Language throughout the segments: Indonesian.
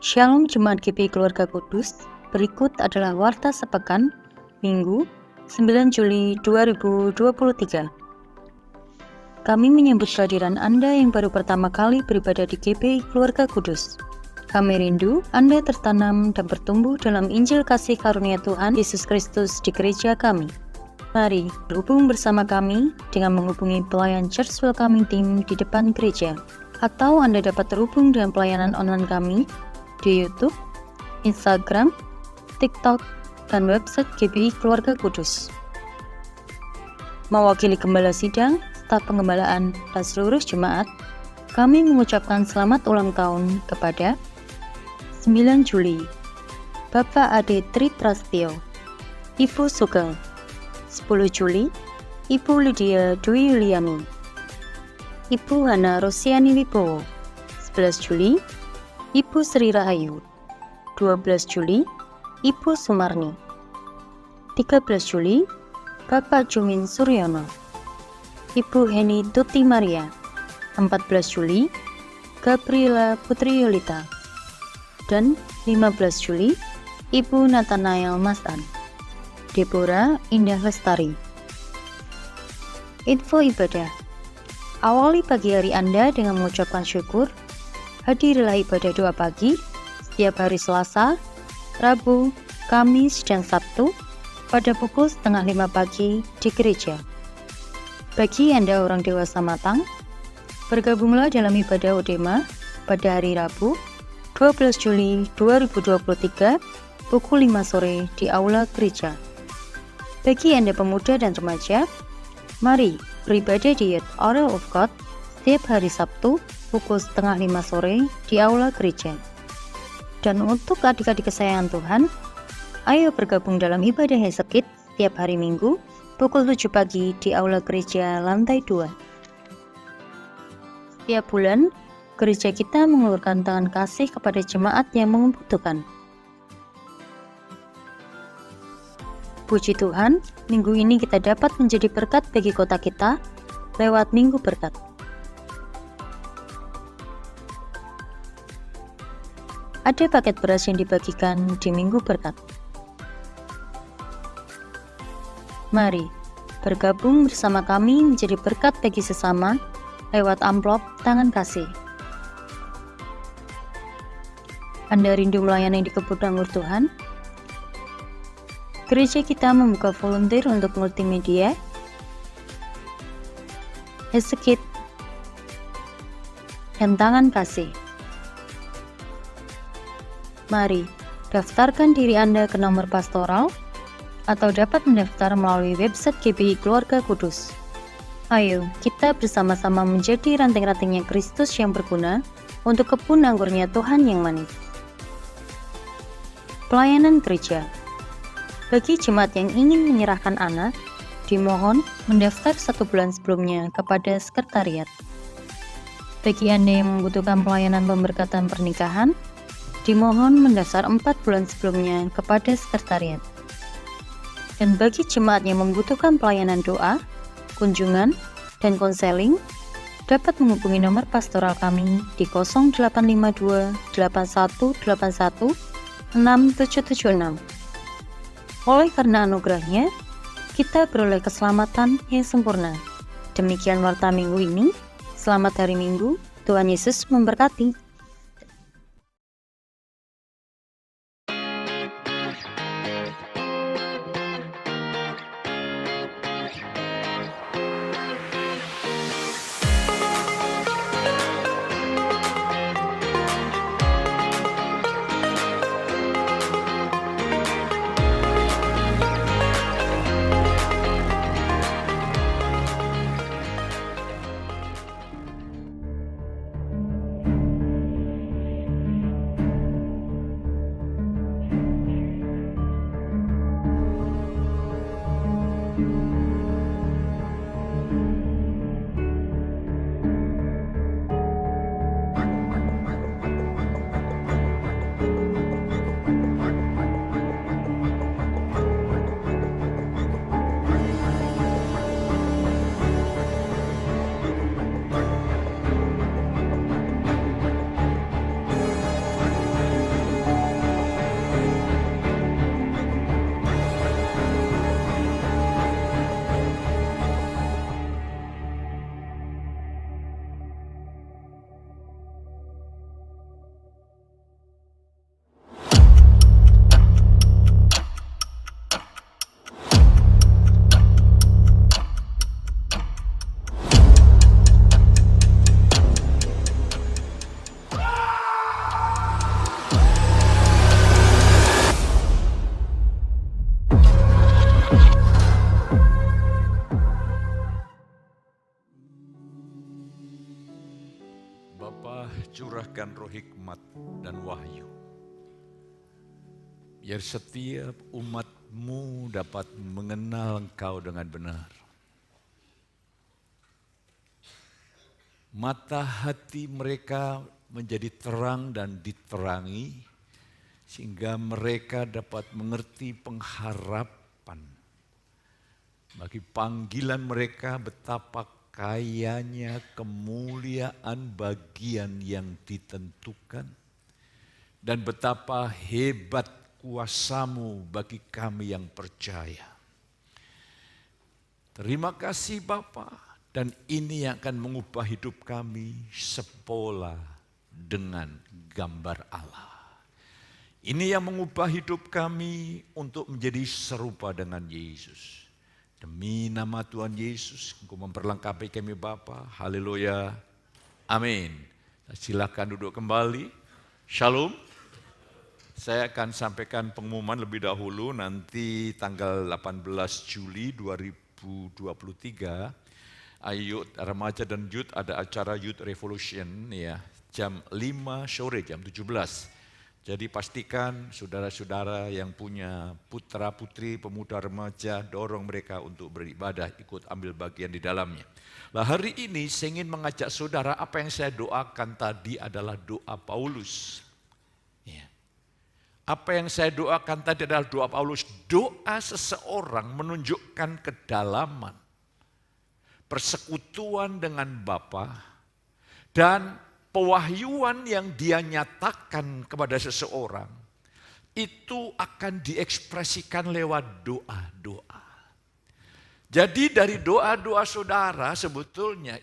Shalom Jemaat GPI Keluarga Kudus. Berikut adalah Warta Sepekan, Minggu, 9 Juli 2023. Kami menyambut kehadiran Anda yang baru pertama kali beribadah di GPI Keluarga Kudus. Kami rindu Anda tertanam dan bertumbuh dalam Injil kasih karunia Tuhan Yesus Kristus di gereja kami. Mari berhubung bersama kami dengan menghubungi pelayan Church Welcoming Team di depan gereja. Atau Anda dapat terhubung dengan pelayanan online kami di YouTube, Instagram, TikTok, dan website GPI Keluarga Kudus. Mewakili Gembala Sidang, staf pengembalaan, dan seluruh jemaat, kami mengucapkan selamat ulang tahun kepada 9 Juli, Bapak Ade Tri Prastio, Ibu Sugeng. 10 Juli, Ibu Lydia Dwi Yuliani, Ibu Hana Rosiani Wibowo. 11 Juli, Ibu Sri Rahayu. 12 Juli, Ibu Sumarni. 13 Juli, Bapak Jumin Suryono, Ibu Heni Tuti Maria. 14 Juli, Gabriela Putri Yolita. Dan 15 Juli, Ibu Nathanael Mastan, Deborah Indah Lestari. Info ibadah. Awali pagi hari Anda dengan mengucapkan syukur. Hadirilah ibadah doa pagi setiap hari Selasa, Rabu, Kamis, dan Sabtu pada pukul 4:30 pagi di gereja. Bagi Anda orang dewasa matang, bergabunglah dalam ibadah Udema pada hari Rabu, 12 Juli 2023 pukul 5 sore di aula gereja. Bagi Anda pemuda dan remaja, mari beribadah di Youth Oral of God setiap hari Sabtu pukul 4:30 sore di aula gereja. Dan untuk adik-adik kesayangan Tuhan, ayo bergabung dalam ibadah Hezekit setiap hari Minggu pukul 7 pagi di aula gereja lantai 2. Setiap bulan, gereja kita mengulurkan tangan kasih kepada jemaat yang membutuhkan. Puji Tuhan, minggu ini kita dapat menjadi berkat bagi kota kita lewat Minggu Berkat. Ada paket beras yang dibagikan di Minggu Berkat. Mari bergabung bersama kami menjadi berkat bagi sesama lewat amplop tangan kasih. Anda rindu melayani di kebun anggur Tuhan? Gereja kita membuka volunteer untuk multimedia, Hezekit, dan tangan kasih. Mari daftarkan diri Anda ke nomor pastoral atau dapat mendaftar melalui website GPI Keluarga Kudus. Ayo kita bersama-sama menjadi ranting-rantingnya Kristus yang berguna untuk kebun anggurnya Tuhan yang manis. Pelayanan gereja. Bagi jemaat yang ingin menyerahkan anak, dimohon mendaftar 1 bulan sebelumnya kepada sekretariat. Bagi Anda yang membutuhkan pelayanan pemberkatan pernikahan, dimohon mendaftar 4 bulan sebelumnya kepada sekretariat. Dan bagi jemaat yang membutuhkan pelayanan doa, kunjungan, dan konseling, dapat menghubungi nomor pastoral kami di 0852 8181 6776. Oleh karena anugerahnya, kita beroleh keselamatan yang sempurna. Demikian warta minggu ini. Selamat hari Minggu. Tuhan Yesus memberkati. Bapa, curahkan roh hikmat dan wahyu. Biar setiap umat-Mu dapat mengenal Engkau dengan benar. Mata hati mereka menjadi terang dan diterangi, sehingga mereka dapat mengerti pengharapan bagi panggilan mereka, betapa kayanya kemuliaan bagian yang ditentukan, dan betapa hebat kuasa-Mu bagi kami yang percaya. Terima kasih Bapa, dan ini yang akan mengubah hidup kami sepola dengan gambar Allah. Ini yang mengubah hidup kami untuk menjadi serupa dengan Yesus. Demi nama Tuhan Yesus, Engkau memperlengkapi kami Bapa. Haleluya. Amin. Silakan duduk kembali. Shalom. Saya akan sampaikan pengumuman lebih dahulu, nanti tanggal 18 Juli 2023, Youth Remaja dan Youth ada acara Youth Revolution ya, jam 5 sore, jam 17. Jadi pastikan saudara-saudara yang punya putra-putri, pemuda remaja, dorong mereka untuk beribadah, ikut ambil bagian di dalamnya. Nah, hari ini saya ingin mengajak saudara, apa yang saya doakan tadi adalah doa Paulus. Ya. Apa yang saya doakan tadi adalah doa Paulus. Doa seseorang menunjukkan kedalaman, persekutuan dengan Bapa, dan pewahyuan yang dia nyatakan kepada seseorang, itu akan diekspresikan lewat doa-doa. Jadi dari doa-doa saudara sebetulnya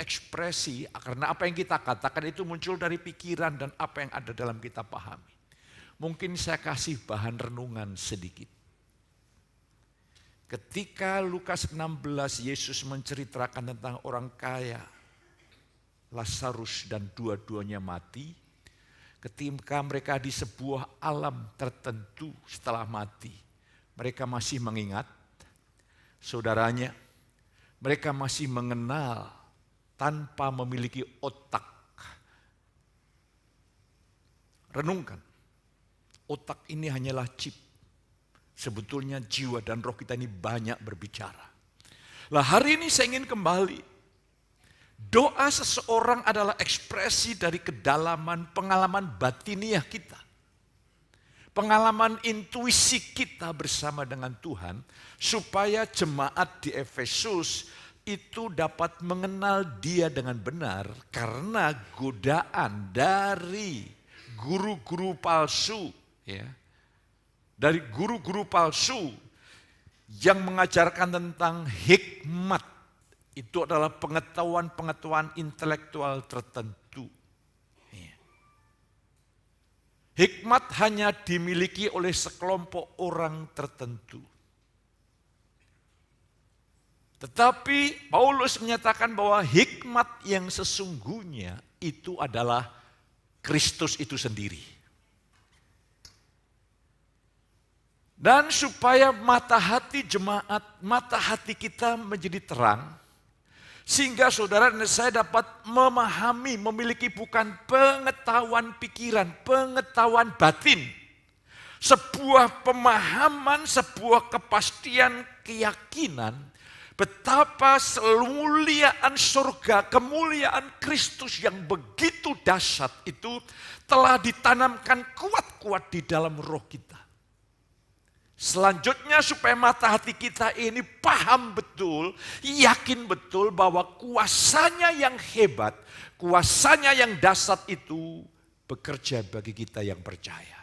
ekspresi, karena apa yang kita katakan itu muncul dari pikiran dan apa yang ada dalam kita pahami. Mungkin saya kasih bahan renungan sedikit. Ketika Lukas 16 Yesus menceritakan tentang orang kaya, Lazarus dan dua-duanya mati, ketika mereka di sebuah alam tertentu setelah mati, mereka masih mengingat saudaranya, mereka masih mengenal tanpa memiliki otak. Renungkan, otak ini hanyalah chip. Sebetulnya jiwa dan roh kita ini banyak berbicara. Lah hari ini saya ingin kembali. Doa seseorang adalah ekspresi dari kedalaman pengalaman batiniah kita. Pengalaman intuisi kita bersama dengan Tuhan, supaya jemaat di Efesus itu dapat mengenal Dia dengan benar, karena godaan dari guru-guru palsu, ya, dari guru-guru palsu yang mengajarkan tentang hikmat. Itu adalah pengetahuan-pengetahuan intelektual tertentu. Hikmat hanya dimiliki oleh sekelompok orang tertentu. Tetapi Paulus menyatakan bahwa hikmat yang sesungguhnya itu adalah Kristus itu sendiri. Dan supaya mata hati jemaat, mata hati kita menjadi terang, sehingga saudara dan saya dapat memahami, memiliki bukan pengetahuan pikiran, pengetahuan batin. Sebuah pemahaman, sebuah kepastian, keyakinan, betapa kemuliaan surga, kemuliaan Kristus yang begitu dahsyat itu telah ditanamkan kuat-kuat di dalam roh kita. Selanjutnya supaya mata hati kita ini paham betul, yakin betul bahwa kuasanya yang hebat, kuasanya yang dahsyat itu bekerja bagi kita yang percaya.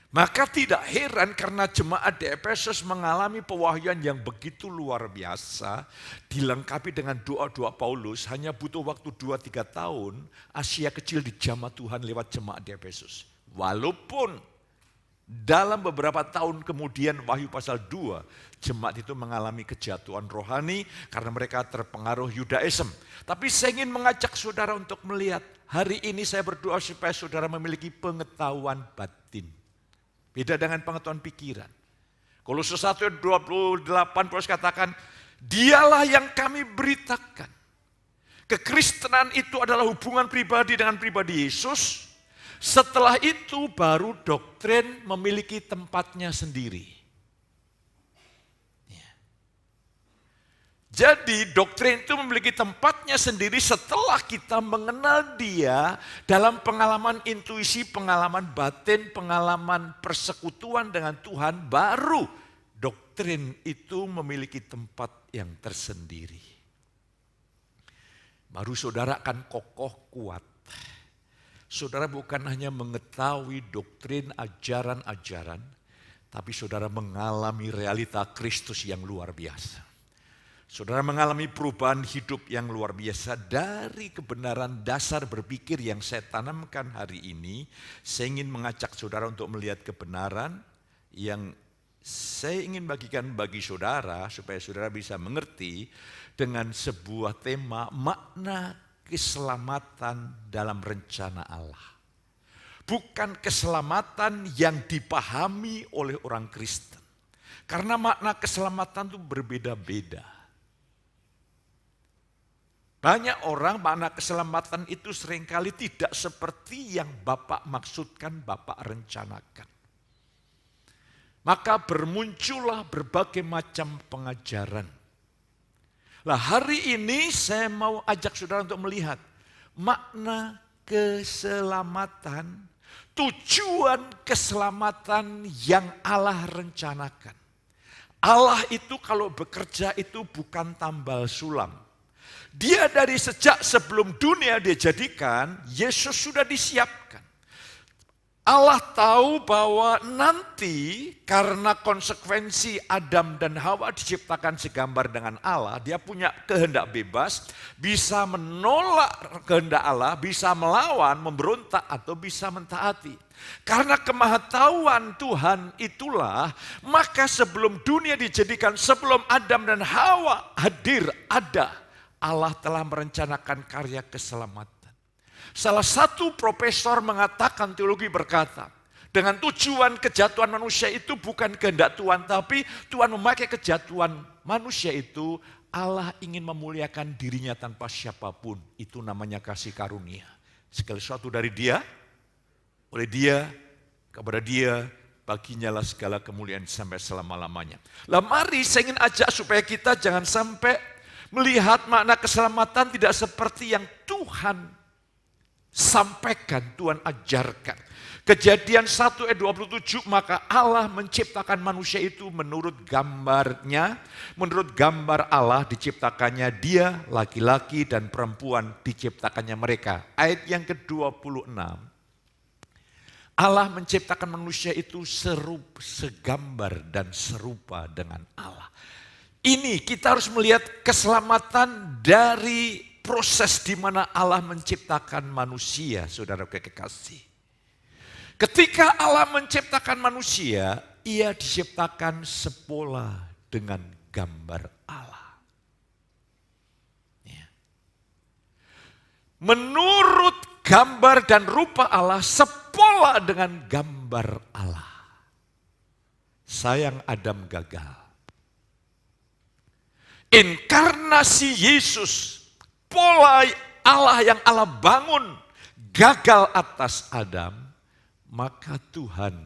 Maka tidak heran karena jemaat di Efesus mengalami pewahyuan yang begitu luar biasa, dilengkapi dengan doa-doa Paulus, hanya butuh waktu 2-3 tahun, Asia kecil dijamah Tuhan lewat jemaat di Efesus. Walaupun dalam beberapa tahun kemudian Wahyu pasal 2, jemaat itu mengalami kejatuhan rohani karena mereka terpengaruh Yudaism. Tapi saya ingin mengajak saudara untuk melihat, hari ini saya berdoa supaya saudara memiliki pengetahuan batin. Beda dengan pengetahuan pikiran. Kolose 1:28 Paulus katakan, dialah yang kami beritakan. Kekristenan itu adalah hubungan pribadi dengan pribadi Yesus. Setelah itu baru doktrin memiliki tempatnya sendiri. Ya. Jadi doktrin itu memiliki tempatnya sendiri setelah kita mengenal dia dalam pengalaman intuisi, pengalaman batin, pengalaman persekutuan dengan Tuhan, baru doktrin itu memiliki tempat yang tersendiri. Baru saudara akan kokoh kuat. Saudara bukan hanya mengetahui doktrin, ajaran-ajaran, tapi saudara mengalami realita Kristus yang luar biasa. Saudara mengalami perubahan hidup yang luar biasa dari kebenaran dasar berpikir yang saya tanamkan hari ini. Saya ingin mengajak saudara untuk melihat kebenaran yang saya ingin bagikan bagi saudara supaya saudara bisa mengerti dengan sebuah tema makna keselamatan dalam rencana Allah. Bukan keselamatan yang dipahami oleh orang Kristen. Karena makna keselamatan itu berbeda-beda. Banyak orang makna keselamatan itu seringkali tidak seperti yang Bapak maksudkan, Bapak rencanakan. Maka bermuncullah berbagai macam pengajaran. Nah, hari ini saya mau ajak saudara untuk melihat makna keselamatan, tujuan keselamatan yang Allah rencanakan. Allah itu kalau bekerja itu bukan tambal sulam. Dia dari sejak sebelum dunia dijadikan, Yesus sudah disiapkan. Allah tahu bahwa nanti karena konsekuensi Adam dan Hawa diciptakan segambar dengan Allah, dia punya kehendak bebas, bisa menolak kehendak Allah, bisa melawan, memberontak atau bisa mentaati. Karena kemahatauan Tuhan itulah, maka sebelum dunia dijadikan, sebelum Adam dan Hawa hadir ada, Allah telah merencanakan karya keselamatan. Salah satu profesor mengatakan, teologi berkata, dengan tujuan kejatuhan manusia itu bukan kehendak Tuhan, tapi Tuhan memakai kejatuhan manusia itu, Allah ingin memuliakan dirinya tanpa siapapun. Itu namanya kasih karunia. Segala sesuatu dari dia, oleh dia, kepada dia, baginya lah segala kemuliaan sampai selama-lamanya. Lah mari saya ingin ajak supaya kita jangan sampai melihat makna keselamatan tidak seperti yang Tuhan sampaikan, Tuhan ajarkan. Kejadian 1 ayat 27, maka Allah menciptakan manusia itu menurut gambarnya, menurut gambar Allah diciptakannya dia, laki-laki dan perempuan diciptakannya mereka. Ayat yang ke-26, Allah menciptakan manusia itu segambar dan serupa dengan Allah. Ini kita harus melihat keselamatan dari proses di mana Allah menciptakan manusia, saudara kekasih. Ketika Allah menciptakan manusia, ia diciptakan sepola dengan gambar Allah. Ya. Menurut gambar dan rupa Allah, sepola dengan gambar Allah. Sayang Adam gagal. Inkarnasi Yesus, pola Allah yang Allah bangun gagal atas Adam, maka Tuhan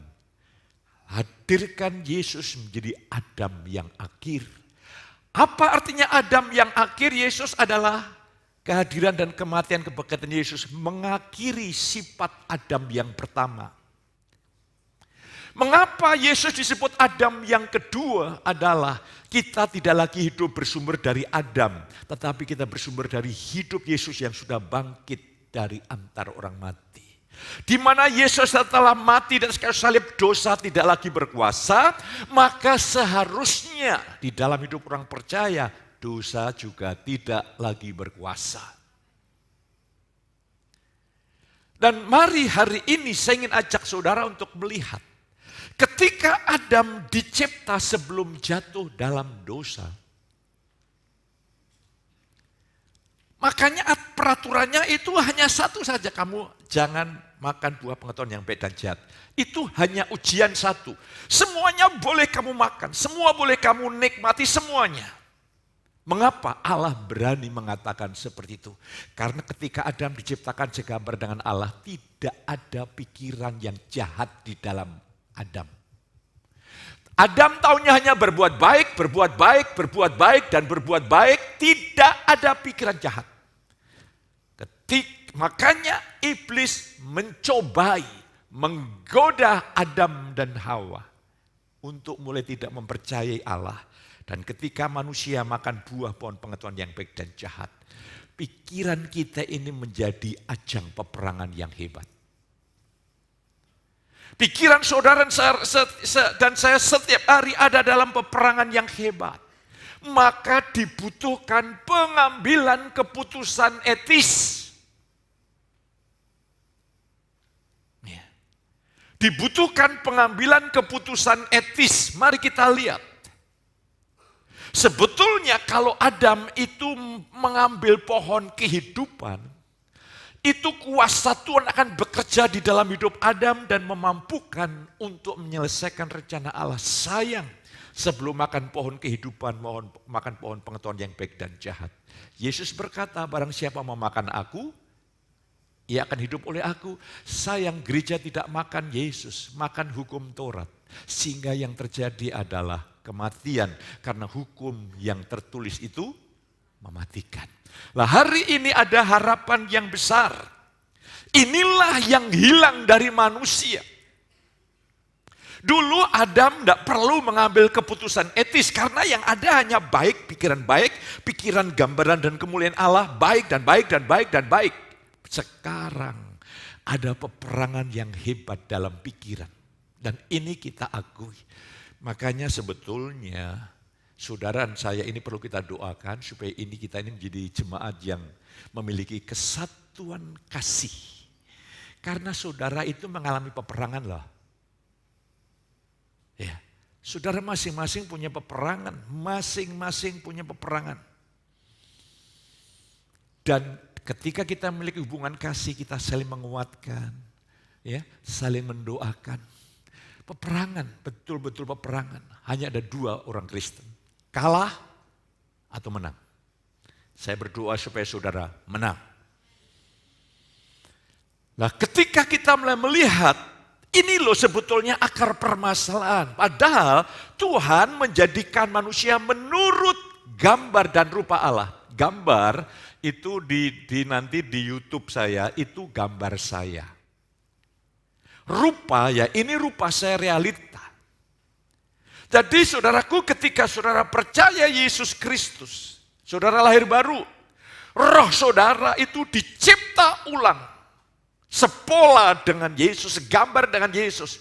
hadirkan Yesus menjadi Adam yang akhir. Apa artinya Adam yang akhir? Yesus adalah kehadiran dan kematian kebangkitan Yesus mengakhiri sifat Adam yang pertama. Mengapa Yesus disebut Adam yang kedua adalah kita tidak lagi hidup bersumber dari Adam, tetapi kita bersumber dari hidup Yesus yang sudah bangkit dari antara orang mati. Di mana Yesus setelah mati dan sekali salib dosa tidak lagi berkuasa, maka seharusnya di dalam hidup orang percaya dosa juga tidak lagi berkuasa. Dan mari hari ini saya ingin ajak saudara untuk melihat ketika Adam dicipta sebelum jatuh dalam dosa, makanya peraturannya itu hanya satu saja, kamu jangan makan buah pengetahuan yang baik dan jahat. Itu hanya ujian satu. Semuanya boleh kamu makan, semua boleh kamu nikmati semuanya. Mengapa Allah berani mengatakan seperti itu? Karena ketika Adam diciptakan segambar dengan Allah, tidak ada pikiran yang jahat di dalam Adam. Adam taunya hanya berbuat baik, berbuat baik, berbuat baik, dan berbuat baik. Tidak ada pikiran jahat. Makanya iblis mencobai, menggoda Adam dan Hawa untuk mulai tidak mempercayai Allah. Dan ketika manusia makan buah pohon pengetahuan yang baik dan jahat, pikiran kita ini menjadi ajang peperangan yang hebat. Pikiran saudara dan saya setiap hari ada dalam peperangan yang hebat. Maka dibutuhkan pengambilan keputusan etis. Dibutuhkan pengambilan keputusan etis. Mari kita lihat. Sebetulnya kalau Adam itu mengambil pohon kehidupan, itu kuasa Tuhan akan bekerja di dalam hidup Adam dan memampukan untuk menyelesaikan rencana Allah. Sayang, sebelum makan pohon kehidupan, makan pohon pengetahuan yang baik dan jahat. Yesus berkata, barang siapa memakan aku, ia akan hidup oleh aku. Sayang, gereja tidak makan Yesus, makan hukum Taurat. Sehingga yang terjadi adalah kematian. Karena hukum yang tertulis itu mematikan. Nah, hari ini ada harapan yang besar. Inilah yang hilang dari manusia. Dulu Adam tidak perlu mengambil keputusan etis. Karena yang ada hanya baik, pikiran gambaran dan kemuliaan Allah. Baik dan baik dan baik dan baik. Sekarang ada peperangan yang hebat dalam pikiran. Dan ini kita akui. Makanya sebetulnya saudara dan saya ini perlu kita doakan supaya kita ini menjadi jemaat yang memiliki kesatuan kasih. Karena saudara itu mengalami peperangan loh. Ya, saudara masing-masing punya peperangan, masing-masing punya peperangan. Dan ketika kita memiliki hubungan kasih, kita saling menguatkan, ya, saling mendoakan. Peperangan, betul-betul peperangan. Hanya ada 2 orang Kristen. Kalah atau menang. Saya berdoa supaya saudara menang. Nah, ketika kita mulai melihat, ini loh sebetulnya akar permasalahan. Padahal Tuhan menjadikan manusia menurut gambar dan rupa Allah. Gambar itu nanti di YouTube saya, itu gambar saya. Rupa ya, ini rupa saya realita. Jadi saudaraku, ketika saudara percaya Yesus Kristus, saudara lahir baru, roh saudara itu dicipta ulang. Sepola dengan Yesus, segambar dengan Yesus.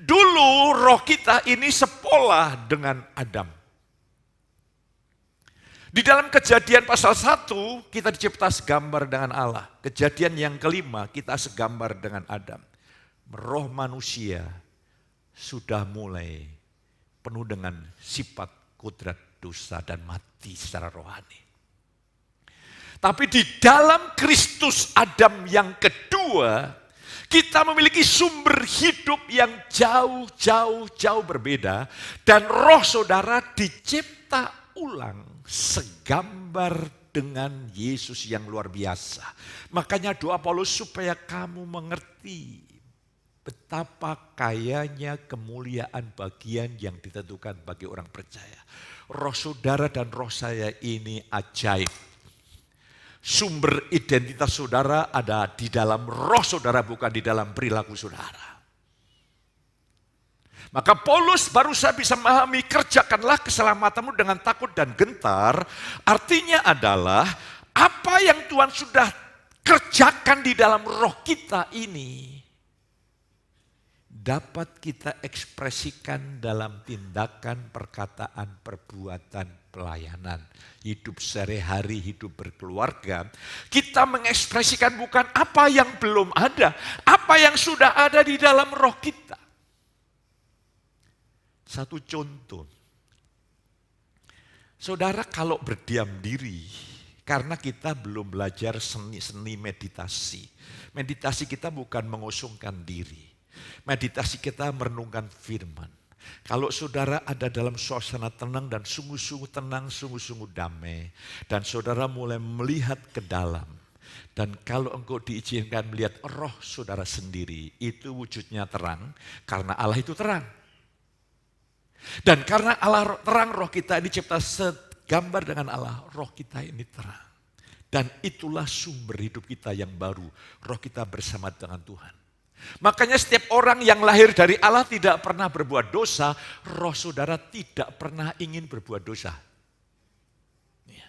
Dulu roh kita ini sepola dengan Adam. Di dalam Kejadian pasal 1, kita dicipta segambar dengan Allah. Kejadian yang kelima, kita segambar dengan Adam. Roh manusia sudah mulai penuh dengan sifat kodrat dosa dan mati secara rohani. Tapi di dalam Kristus Adam yang kedua, kita memiliki sumber hidup yang jauh berbeda. Dan roh saudara dicipta ulang segambar dengan Yesus yang luar biasa. Makanya doa Paulus supaya kamu mengerti betapa kayanya kemuliaan bagian yang ditentukan bagi orang percaya. Roh saudara dan roh saya ini ajaib. Sumber identitas saudara ada di dalam roh saudara, bukan di dalam perilaku saudara. Maka Paulus baru saya bisa memahami, kerjakanlah keselamatanmu dengan takut dan gentar. Artinya adalah apa yang Tuhan sudah kerjakan di dalam roh kita ini dapat kita ekspresikan dalam tindakan, perkataan, perbuatan, pelayanan. Hidup sehari-hari, hidup berkeluarga. Kita mengekspresikan bukan apa yang belum ada, apa yang sudah ada di dalam roh kita. Satu contoh. Saudara kalau berdiam diri, karena kita belum belajar seni meditasi. Meditasi kita bukan mengosongkan diri. Meditasi kita merenungkan firman. Kalau saudara ada dalam suasana tenang dan sungguh-sungguh tenang, sungguh-sungguh damai. Dan saudara mulai melihat ke dalam. Dan kalau engkau diizinkan melihat roh saudara sendiri, itu wujudnya terang. Karena Allah itu terang. Dan karena Allah terang, roh kita ini cipta segambar dengan Allah, roh kita ini terang. Dan itulah sumber hidup kita yang baru, roh kita bersama dengan Tuhan. Makanya setiap orang yang lahir dari Allah tidak pernah berbuat dosa, roh saudara tidak pernah ingin berbuat dosa. Ya.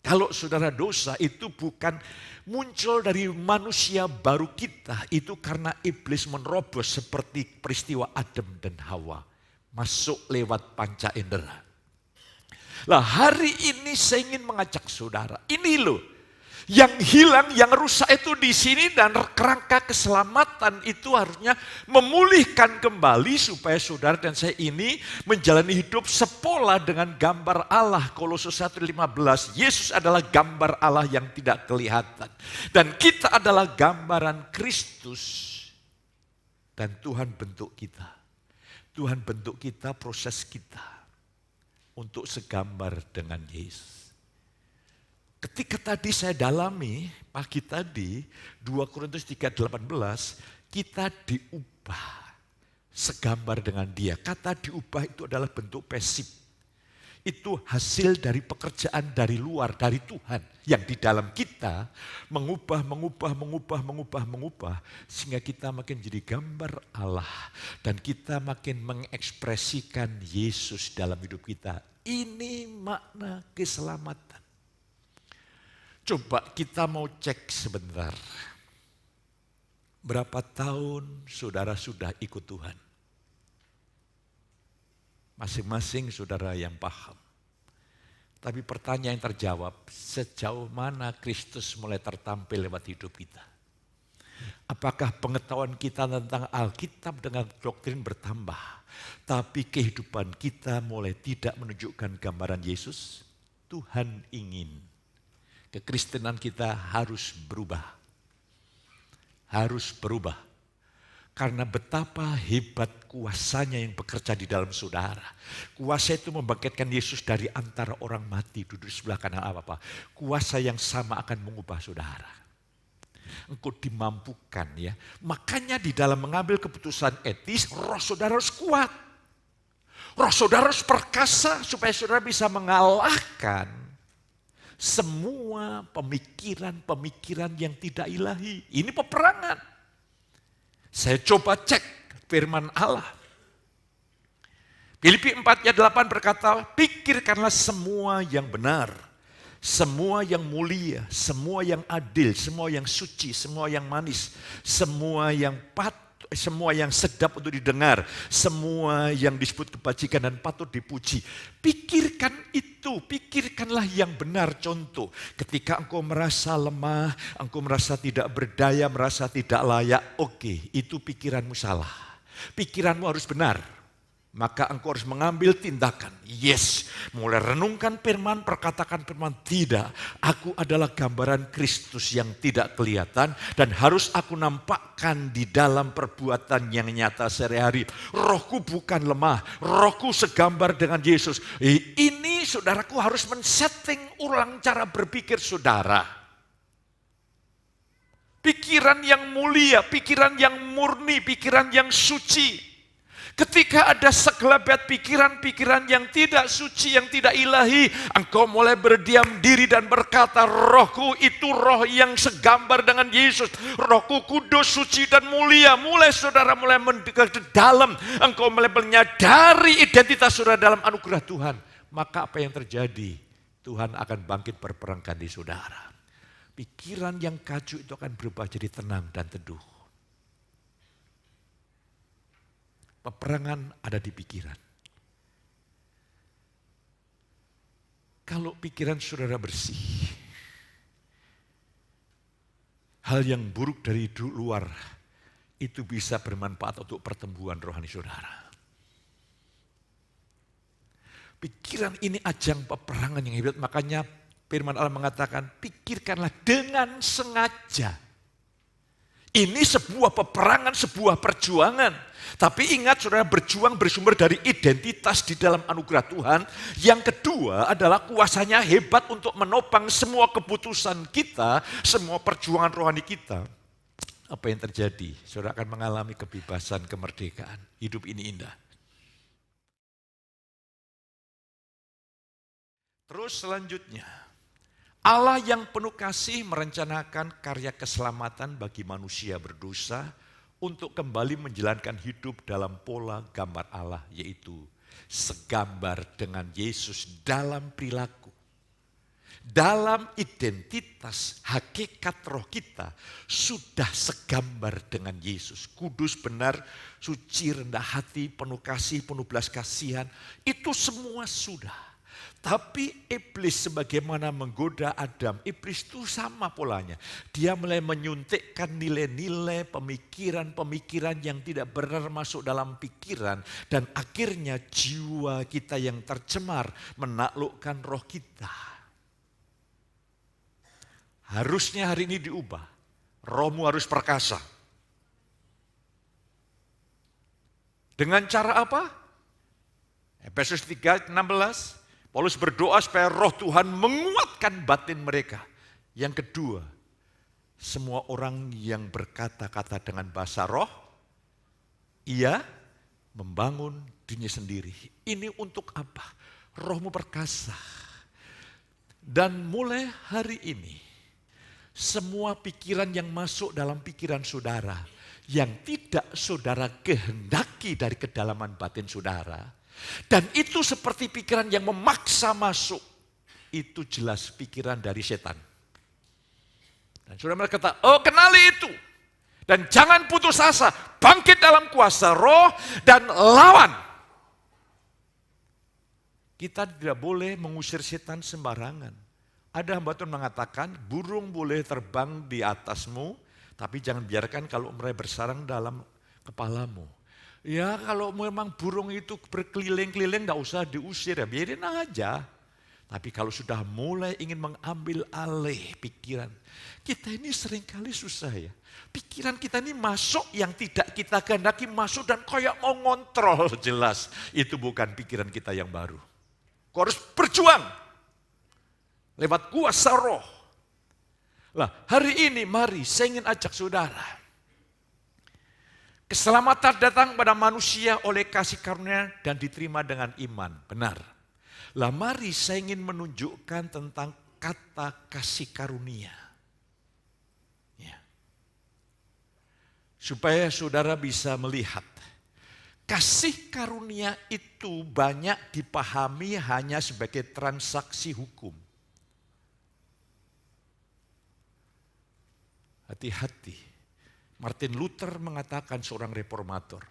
Kalau saudara dosa itu bukan muncul dari manusia baru kita, itu karena iblis menerobos seperti peristiwa Adam dan Hawa. Masuk lewat panca indera. Lah hari ini saya ingin mengajak saudara, ini loh. Yang hilang, yang rusak itu di sini dan kerangka keselamatan itu harusnya memulihkan kembali supaya saudara dan saya ini menjalani hidup sepola dengan gambar Allah. Kolose 1:15, Yesus adalah gambar Allah yang tidak kelihatan. Dan kita adalah gambaran Kristus. Dan Tuhan bentuk kita. Tuhan bentuk kita, proses kita untuk segambar dengan Yesus. Ketika tadi saya dalami, pagi tadi, 2 Korintus 3:18, kita diubah segambar dengan dia. Kata diubah itu adalah bentuk pasif. Itu hasil dari pekerjaan dari luar, dari Tuhan. Yang di dalam kita mengubah, sehingga kita makin jadi gambar Allah. Dan kita makin mengekspresikan Yesus dalam hidup kita. Ini makna keselamatan. Coba kita mau cek sebentar. Berapa tahun saudara sudah ikut Tuhan? Masing-masing saudara yang paham. Tapi pertanyaan yang terjawab, sejauh mana Kristus mulai tertampil lewat hidup kita? Apakah pengetahuan kita tentang Alkitab dengan doktrin bertambah, tapi kehidupan kita mulai tidak menunjukkan gambaran Yesus? Tuhan ingin kekristenan kita harus berubah. Harus berubah. Karena betapa hebat kuasanya yang bekerja di dalam saudara. Kuasa itu membangkitkan Yesus dari antara orang mati. Duduk di sebelah kanan apa-apa. Kuasa yang sama akan mengubah saudara. Engkau dimampukan ya. Makanya di dalam mengambil keputusan etis, roh saudara harus kuat. Roh saudara harus perkasa supaya saudara bisa mengalahkan semua pemikiran-pemikiran yang tidak ilahi. Ini peperangan. Saya coba cek firman Allah. Filipi 4:8 berkata, pikirkanlah semua yang benar, semua yang mulia, semua yang adil, semua yang suci, semua yang manis, semua yang semua yang sedap untuk didengar, semua yang disebut kebajikan dan patut dipuji. Pikirkan itu, pikirkanlah yang benar. Contoh, ketika engkau merasa lemah, engkau merasa tidak berdaya, merasa tidak layak, oke, itu pikiranmu salah. Pikiranmu harus benar. Maka engkau harus mengambil tindakan. Yes, mulai renungkan firman, perkatakan firman. Tidak, aku adalah gambaran Kristus yang tidak kelihatan. Dan harus aku nampakkan di dalam perbuatan yang nyata sehari-hari. Rohku bukan lemah, rohku segambar dengan Yesus. Ini saudaraku harus men-setting ulang cara berpikir saudara. Pikiran yang mulia, pikiran yang murni, pikiran yang suci. Ketika ada segelabet pikiran-pikiran yang tidak suci, yang tidak ilahi, engkau mulai berdiam diri dan berkata, rohku itu roh yang segambar dengan Yesus. Rohku kudus, suci dan mulia. Mulai saudara mulai mendekat ke dalam, engkau mulai menyadari identitas saudara dalam anugerah Tuhan. Maka apa yang terjadi? Tuhan akan bangkit berperangkan di saudara. Pikiran yang kacu itu akan berubah jadi tenang dan teduh. Peperangan ada di pikiran. Kalau pikiran saudara bersih, hal yang buruk dari luar itu bisa bermanfaat untuk pertumbuhan rohani saudara. Pikiran ini ajang peperangan yang hebat, makanya firman Allah mengatakan, pikirkanlah dengan sengaja. Ini sebuah peperangan, sebuah perjuangan. Tapi ingat saudara, berjuang bersumber dari identitas di dalam anugerah Tuhan. Yang kedua adalah kuasanya hebat untuk menopang semua keputusan kita, semua perjuangan rohani kita. Apa yang terjadi? Saudara akan mengalami kebebasan, kemerdekaan. Hidup ini indah. Terus selanjutnya, Allah yang penuh kasih merencanakan karya keselamatan bagi manusia berdosa untuk kembali menjalankan hidup dalam pola gambar Allah, yaitu segambar dengan Yesus dalam perilaku. Dalam identitas, hakikat roh kita sudah segambar dengan Yesus. Kudus, benar, suci, rendah hati, penuh kasih, penuh belas kasihan. Itu semua sudah. Tapi iblis sebagaimana menggoda Adam, iblis itu sama polanya. Dia mulai menyuntikkan nilai-nilai, pemikiran-pemikiran yang tidak benar masuk dalam pikiran. Dan akhirnya jiwa kita yang tercemar menaklukkan roh kita. Harusnya hari ini diubah. Rohmu harus perkasa. Dengan cara apa? Efesus 3:16. Paulus berdoa supaya roh Tuhan menguatkan batin mereka. Yang kedua, semua orang yang berkata-kata dengan bahasa roh, ia membangun dirinya sendiri. Ini untuk apa? Rohmu perkasa. Dan mulai hari ini, semua pikiran yang masuk dalam pikiran saudara, yang tidak saudara kehendaki dari kedalaman batin saudara, dan itu seperti pikiran yang memaksa masuk, itu jelas pikiran dari setan. Dan saudara berkata, oh kenali itu. Dan jangan putus asa, bangkit dalam kuasa roh dan lawan. Kita tidak boleh mengusir setan sembarangan. Ada hamba Tuhan mengatakan, burung boleh terbang di atasmu, tapi jangan biarkan kalau mereka bersarang dalam kepalamu. Ya kalau memang burung itu berkeliling-keliling gak usah diusir ya, biarin aja. Tapi kalau sudah mulai ingin mengambil alih pikiran, kita ini seringkali susah ya. Pikiran kita ini masuk yang tidak kita kehendaki masuk dan kayak mau ngontrol, jelas. Itu bukan pikiran kita yang baru. Kau harus berjuang lewat kuasa roh. Lah hari ini mari saya ingin ajak saudara. Keselamatan datang pada manusia oleh kasih karunia dan diterima dengan iman. Benar. Lah mari saya ingin menunjukkan tentang kata kasih karunia. Ya. Supaya saudara bisa melihat. Kasih karunia itu banyak dipahami hanya sebagai transaksi hukum. Hati-hati. Martin Luther mengatakan, seorang reformator,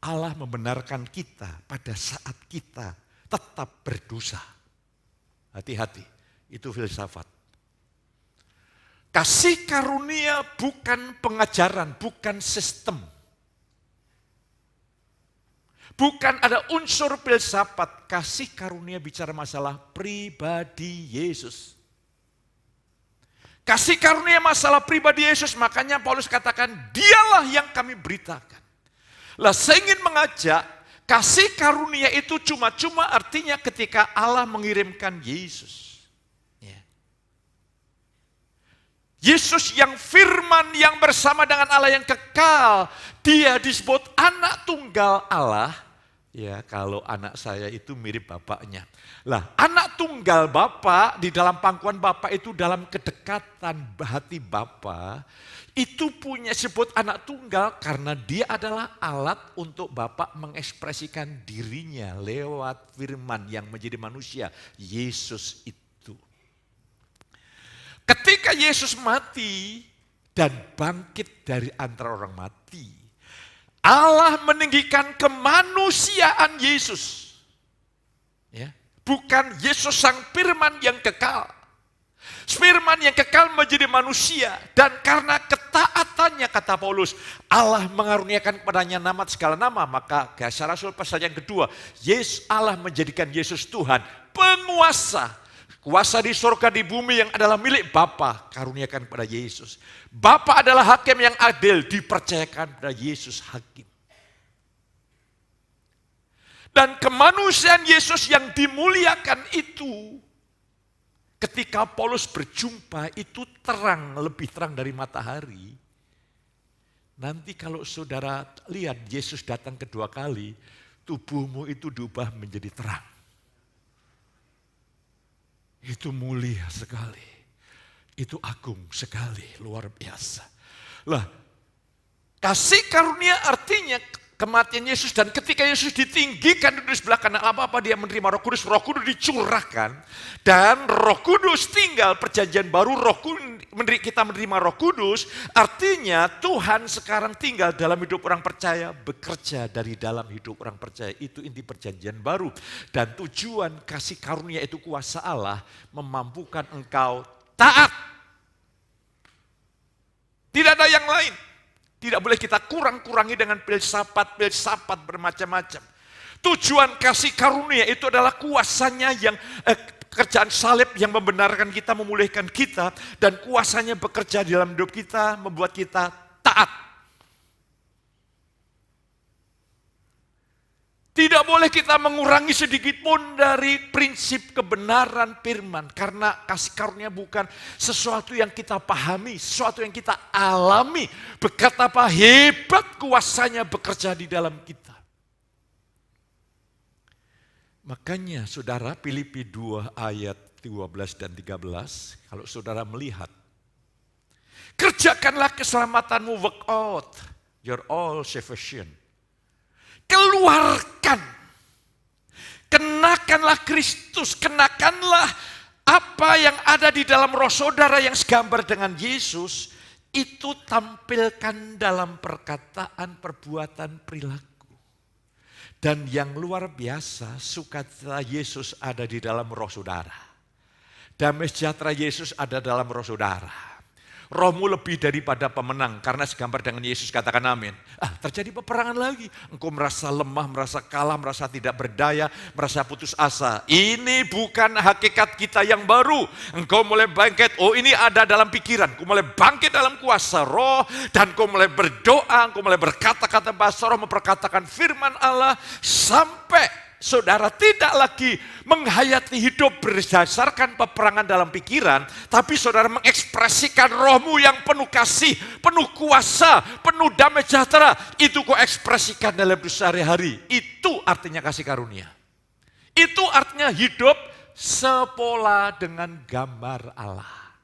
Allah membenarkan kita pada saat kita tetap berdosa. Hati-hati, itu filsafat. Kasih karunia bukan pengajaran, bukan sistem. Bukan ada unsur filsafat. Kasih karunia bicara masalah pribadi Yesus. Kasih karunia masalah pribadi Yesus, makanya Paulus katakan, dialah yang kami beritakan. Lah saya ingin mengajak, kasih karunia itu cuma-cuma artinya ketika Allah mengirimkan Yesus. Ya. Yesus yang firman, yang bersama dengan Allah yang kekal, dia disebut anak tunggal Allah. Ya, kalau anak saya itu mirip bapaknya. Lah, anak tunggal Bapa di dalam pangkuan Bapa itu dalam kedekatan hati Bapa itu punya sebut anak tunggal karena dia adalah alat untuk Bapa mengekspresikan dirinya lewat firman yang menjadi manusia, Yesus itu. Ketika Yesus mati dan bangkit dari antara orang mati, Allah meninggikan kemanusiaan Yesus. Ya, bukan Yesus sang firman yang kekal. Firman yang kekal menjadi manusia. Dan karena ketaatannya, kata Paulus, Allah mengaruniakan kepadanya nama segala nama. Maka Kisah Rasul pasal yang kedua, Allah menjadikan Yesus Tuhan, penguasa. Kuasa di surga di bumi yang adalah milik Bapa karuniakan kepada Yesus. Bapa adalah hakim yang adil, dipercayakan kepada Yesus hakim. Dan kemanusiaan Yesus yang dimuliakan itu, ketika Paulus berjumpa itu terang, lebih terang dari matahari. Nanti kalau saudara lihat Yesus datang kedua kali, tubuhmu itu diubah menjadi terang. Itu mulia sekali. Itu agung sekali, luar biasa. Lah, kasih karunia artinya kematian Yesus, dan ketika Yesus ditinggikan di sebelah kanan apa dia menerima Roh Kudus dicurahkan, dan Roh Kudus tinggal, perjanjian baru kita menerima Roh Kudus, artinya Tuhan sekarang tinggal dalam hidup orang percaya, bekerja dari dalam hidup orang percaya. Itu inti perjanjian baru, dan tujuan kasih karunia itu kuasa Allah memampukan engkau taat. Tidak ada yang lain. Tidak boleh kita kurang-kurangi dengan filsafat bermacam-macam. Tujuan kasih karunia itu adalah kuasanya yang kerjaan salib yang membenarkan kita, memulihkan kita, dan kuasanya bekerja di dalam hidup kita, membuat kita taat. Tidak boleh kita mengurangi sedikit pun dari prinsip kebenaran firman. Karena kasih karunia bukan sesuatu yang kita pahami, sesuatu yang kita alami. Betapa hebat kuasanya bekerja di dalam kita. Makanya saudara, Filipi 2 ayat 12 dan 13, kalau saudara melihat, kerjakanlah keselamatanmu, work out your all salvation. Keluarkan, kenakanlah Kristus, kenakanlah apa yang ada di dalam roh saudara yang segambar dengan Yesus, itu tampilkan dalam perkataan, perbuatan, perilaku. Dan yang luar biasa, sukacita Yesus ada di dalam roh saudara. Damai sejahtera Yesus ada dalam roh saudara. Rohmu lebih daripada pemenang, karena segambar dengan Yesus, katakan amin. Terjadi peperangan lagi. Engkau merasa lemah, merasa kalah, merasa tidak berdaya, merasa putus asa. Ini bukan hakikat kita yang baru. Engkau mulai bangkit, ini ada dalam pikiran. Engkau mulai bangkit dalam kuasa roh, dan engkau mulai berdoa, engkau mulai berkata-kata bahasa roh, memperkatakan firman Allah, sampai saudara tidak lagi menghayati hidup berdasarkan peperangan dalam pikiran, tapi saudara mengekspresikan rohmu yang penuh kasih, penuh kuasa, penuh damai sejahtera. Itu kau ekspresikan dalam hidup sehari-hari. Itu artinya kasih karunia. Itu artinya hidup sepola dengan gambar Allah.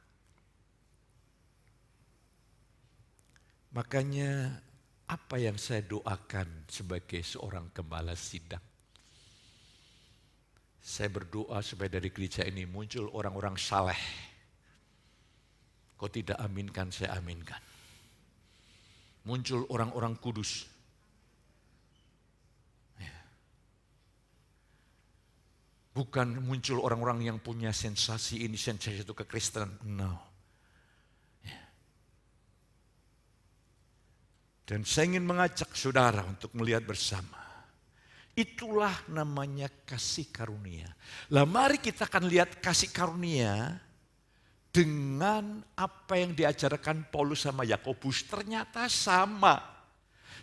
Makanya apa yang saya doakan sebagai seorang gembala sidang, saya berdoa supaya dari gereja ini muncul orang-orang saleh. Kau tidak aminkan, saya aminkan. Muncul orang-orang kudus. Bukan muncul orang-orang yang punya sensasi ini, sensasi itu kekristenan. No. Dan saya ingin mengajak saudara untuk melihat bersama. Itulah namanya kasih karunia. Lah mari kita akan lihat kasih karunia dengan apa yang diajarkan Paulus sama Yakobus. Ternyata sama.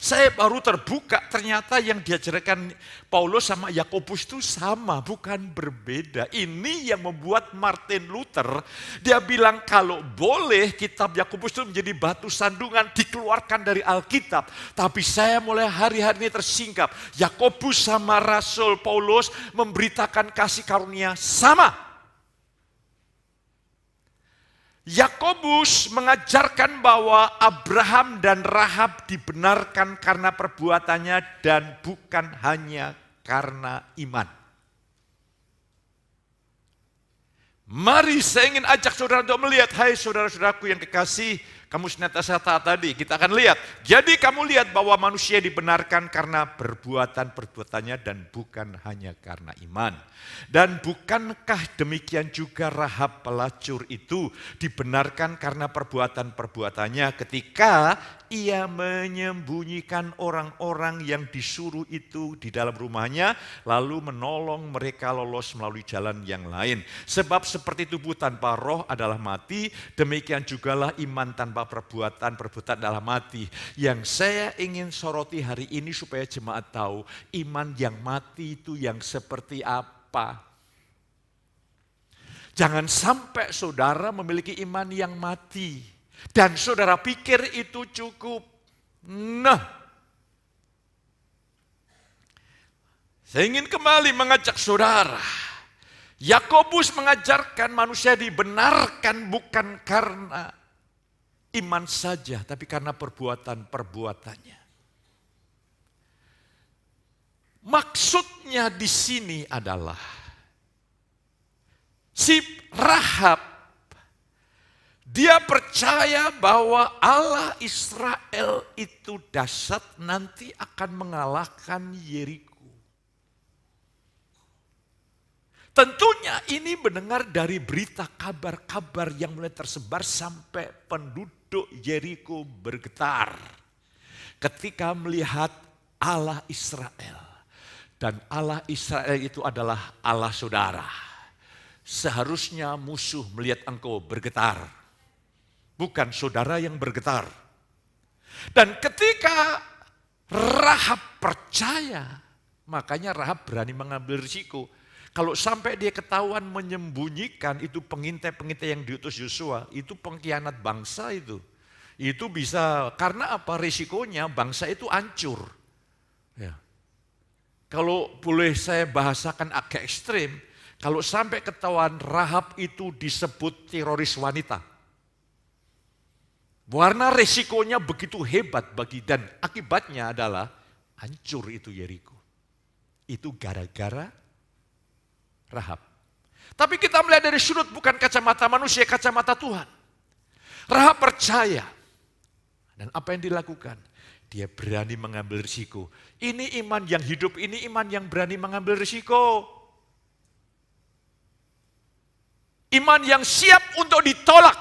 Saya baru terbuka, ternyata yang diajarkan Paulus sama Yakobus itu sama, bukan berbeda. Ini yang membuat Martin Luther, dia bilang kalau boleh kitab Yakobus itu menjadi batu sandungan, dikeluarkan dari Alkitab. Tapi saya mulai hari-hari ini tersingkap. Yakobus sama Rasul Paulus memberitakan kasih karunia sama. Yakobus mengajarkan bahwa Abraham dan Rahab dibenarkan karena perbuatannya dan bukan hanya karena iman. Mari saya ingin ajak saudara untuk melihat, hai saudara-saudaraku yang kekasih, Kamus Netasata tadi kita akan lihat. Jadi kamu lihat bahwa manusia dibenarkan karena perbuatan-perbuatannya dan bukan hanya karena iman. Dan bukankah demikian juga Rahab pelacur itu dibenarkan karena perbuatan-perbuatannya ketika ia menyembunyikan orang-orang yang disuruh itu di dalam rumahnya lalu menolong mereka lolos melalui jalan yang lain. Sebab seperti tubuh tanpa roh adalah mati, demikian jugalah iman tanpa perbuatan adalah mati. Yang saya ingin soroti hari ini supaya jemaat tahu, iman yang mati itu yang seperti apa. Jangan sampai saudara memiliki iman yang mati dan saudara pikir itu cukup. Nah, saya ingin kembali mengajak saudara. Yakobus mengajarkan manusia dibenarkan bukan karena iman saja, tapi karena perbuatan-perbuatannya. Maksudnya di sini adalah si Rahab, dia percaya bahwa Allah Israel itu dahsyat, nanti akan mengalahkan Yeriko. Tentunya ini mendengar dari berita kabar-kabar yang mulai tersebar sampai penduduk Yeriko bergetar. Ketika melihat Allah Israel. Dan Allah Israel itu adalah Allah saudara. Seharusnya musuh melihat engkau bergetar. Bukan saudara yang bergetar. Dan ketika Rahab percaya, makanya Rahab berani mengambil risiko. Kalau sampai dia ketahuan menyembunyikan itu pengintai-pengintai yang diutus Yosua, itu pengkhianat bangsa itu. Itu bisa, karena apa? Risikonya bangsa itu hancur. Ya. Kalau boleh saya bahasakan agak ekstrim, kalau sampai ketahuan Rahab itu disebut teroris wanita. Warna resikonya begitu hebat dan akibatnya adalah hancur itu Yeriko. Itu gara-gara Rahab. Tapi kita melihat dari sudut bukan kacamata manusia, kacamata Tuhan. Rahab percaya. Dan apa yang dilakukan? Dia berani mengambil risiko. Ini iman yang hidup, ini iman yang berani mengambil risiko. Iman yang siap untuk ditolak.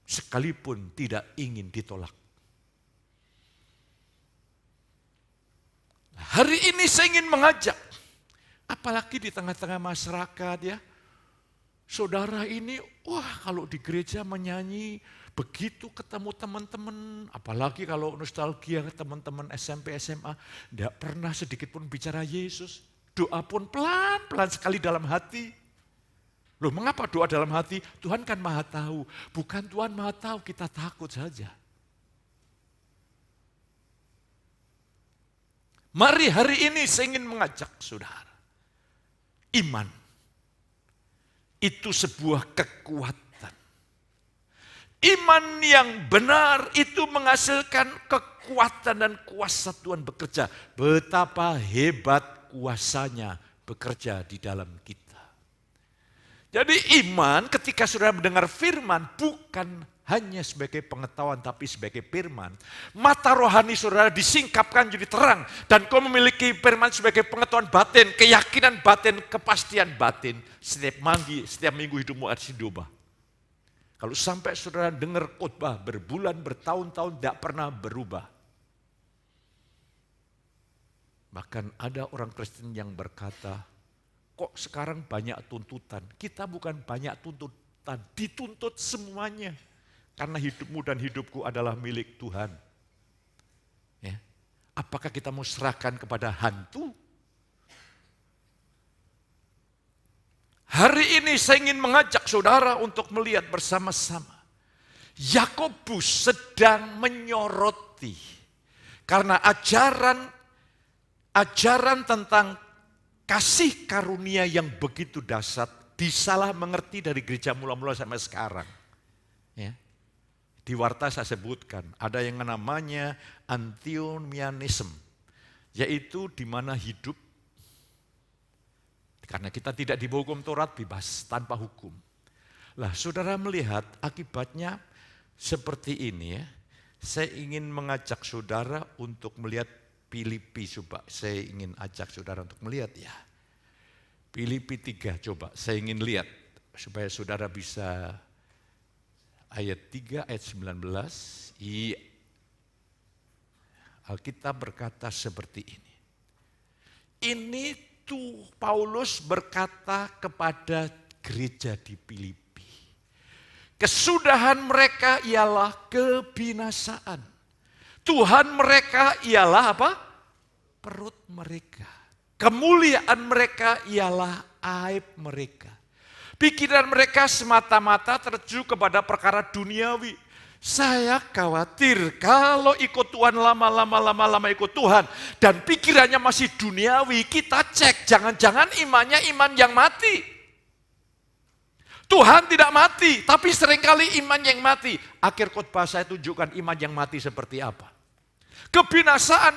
Sekalipun tidak ingin ditolak. Hari ini saya ingin mengajak, apalagi di tengah-tengah masyarakat ya, saudara ini, wah kalau di gereja menyanyi, begitu ketemu teman-teman, apalagi kalau nostalgia ke teman-teman SMP, SMA, tidak pernah sedikit pun bicara Yesus, doa pun pelan-pelan sekali dalam hati. Loh mengapa doa dalam hati? Tuhan kan maha tahu. Bukan Tuhan maha tahu, kita takut saja. Mari hari ini saya ingin mengajak saudara. Iman. Itu sebuah kekuatan. Iman yang benar itu menghasilkan kekuatan dan kuasa Tuhan bekerja. Betapa hebat kuasanya bekerja di dalam kita. Jadi iman ketika saudara mendengar firman bukan hanya sebagai pengetahuan tapi sebagai firman. Mata rohani saudara disingkapkan jadi terang. Dan kau memiliki firman sebagai pengetahuan batin, keyakinan batin, kepastian batin. Setiap minggu hidupmu harus diubah. Kalau sampai saudara dengar khotbah berbulan, bertahun-tahun tidak pernah berubah. Bahkan ada orang Kristen yang berkata, kok sekarang banyak tuntutan? Kita bukan banyak tuntutan, dituntut semuanya. Karena hidupmu dan hidupku adalah milik Tuhan. Ya. Apakah kita mau serahkan kepada hantu? Hari ini saya ingin mengajak saudara untuk melihat bersama-sama. Yakobus sedang menyoroti. Karena ajaran tentang kasih karunia yang begitu dahsyat disalah mengerti dari gereja mula-mula sampai sekarang. Ya. Di warta saya sebutkan, ada yang namanya antinomianism, yaitu di mana hidup, karena kita tidak di bawah hukum Taurat, bebas tanpa hukum. Lah saudara melihat akibatnya seperti ini ya. Saya ingin mengajak saudara untuk melihat Filipi, coba saya ingin ajak saudara untuk melihat ya. Filipi 3 coba saya ingin lihat supaya saudara bisa ayat 3 ayat 19. Iya. Alkitab berkata seperti ini. Ini tuh Paulus berkata kepada gereja di Filipi. Kesudahan mereka ialah kebinasaan. Tuhan mereka ialah apa? Perut mereka. Kemuliaan mereka ialah aib mereka. Pikiran mereka semata-mata tertuju kepada perkara duniawi. Saya khawatir kalau ikut Tuhan lama ikut Tuhan dan pikirannya masih duniawi, kita cek jangan-jangan imannya iman yang mati. Tuhan tidak mati, tapi seringkali iman yang mati. Akhir khotbah saya tunjukkan iman yang mati seperti apa. Kebinasaan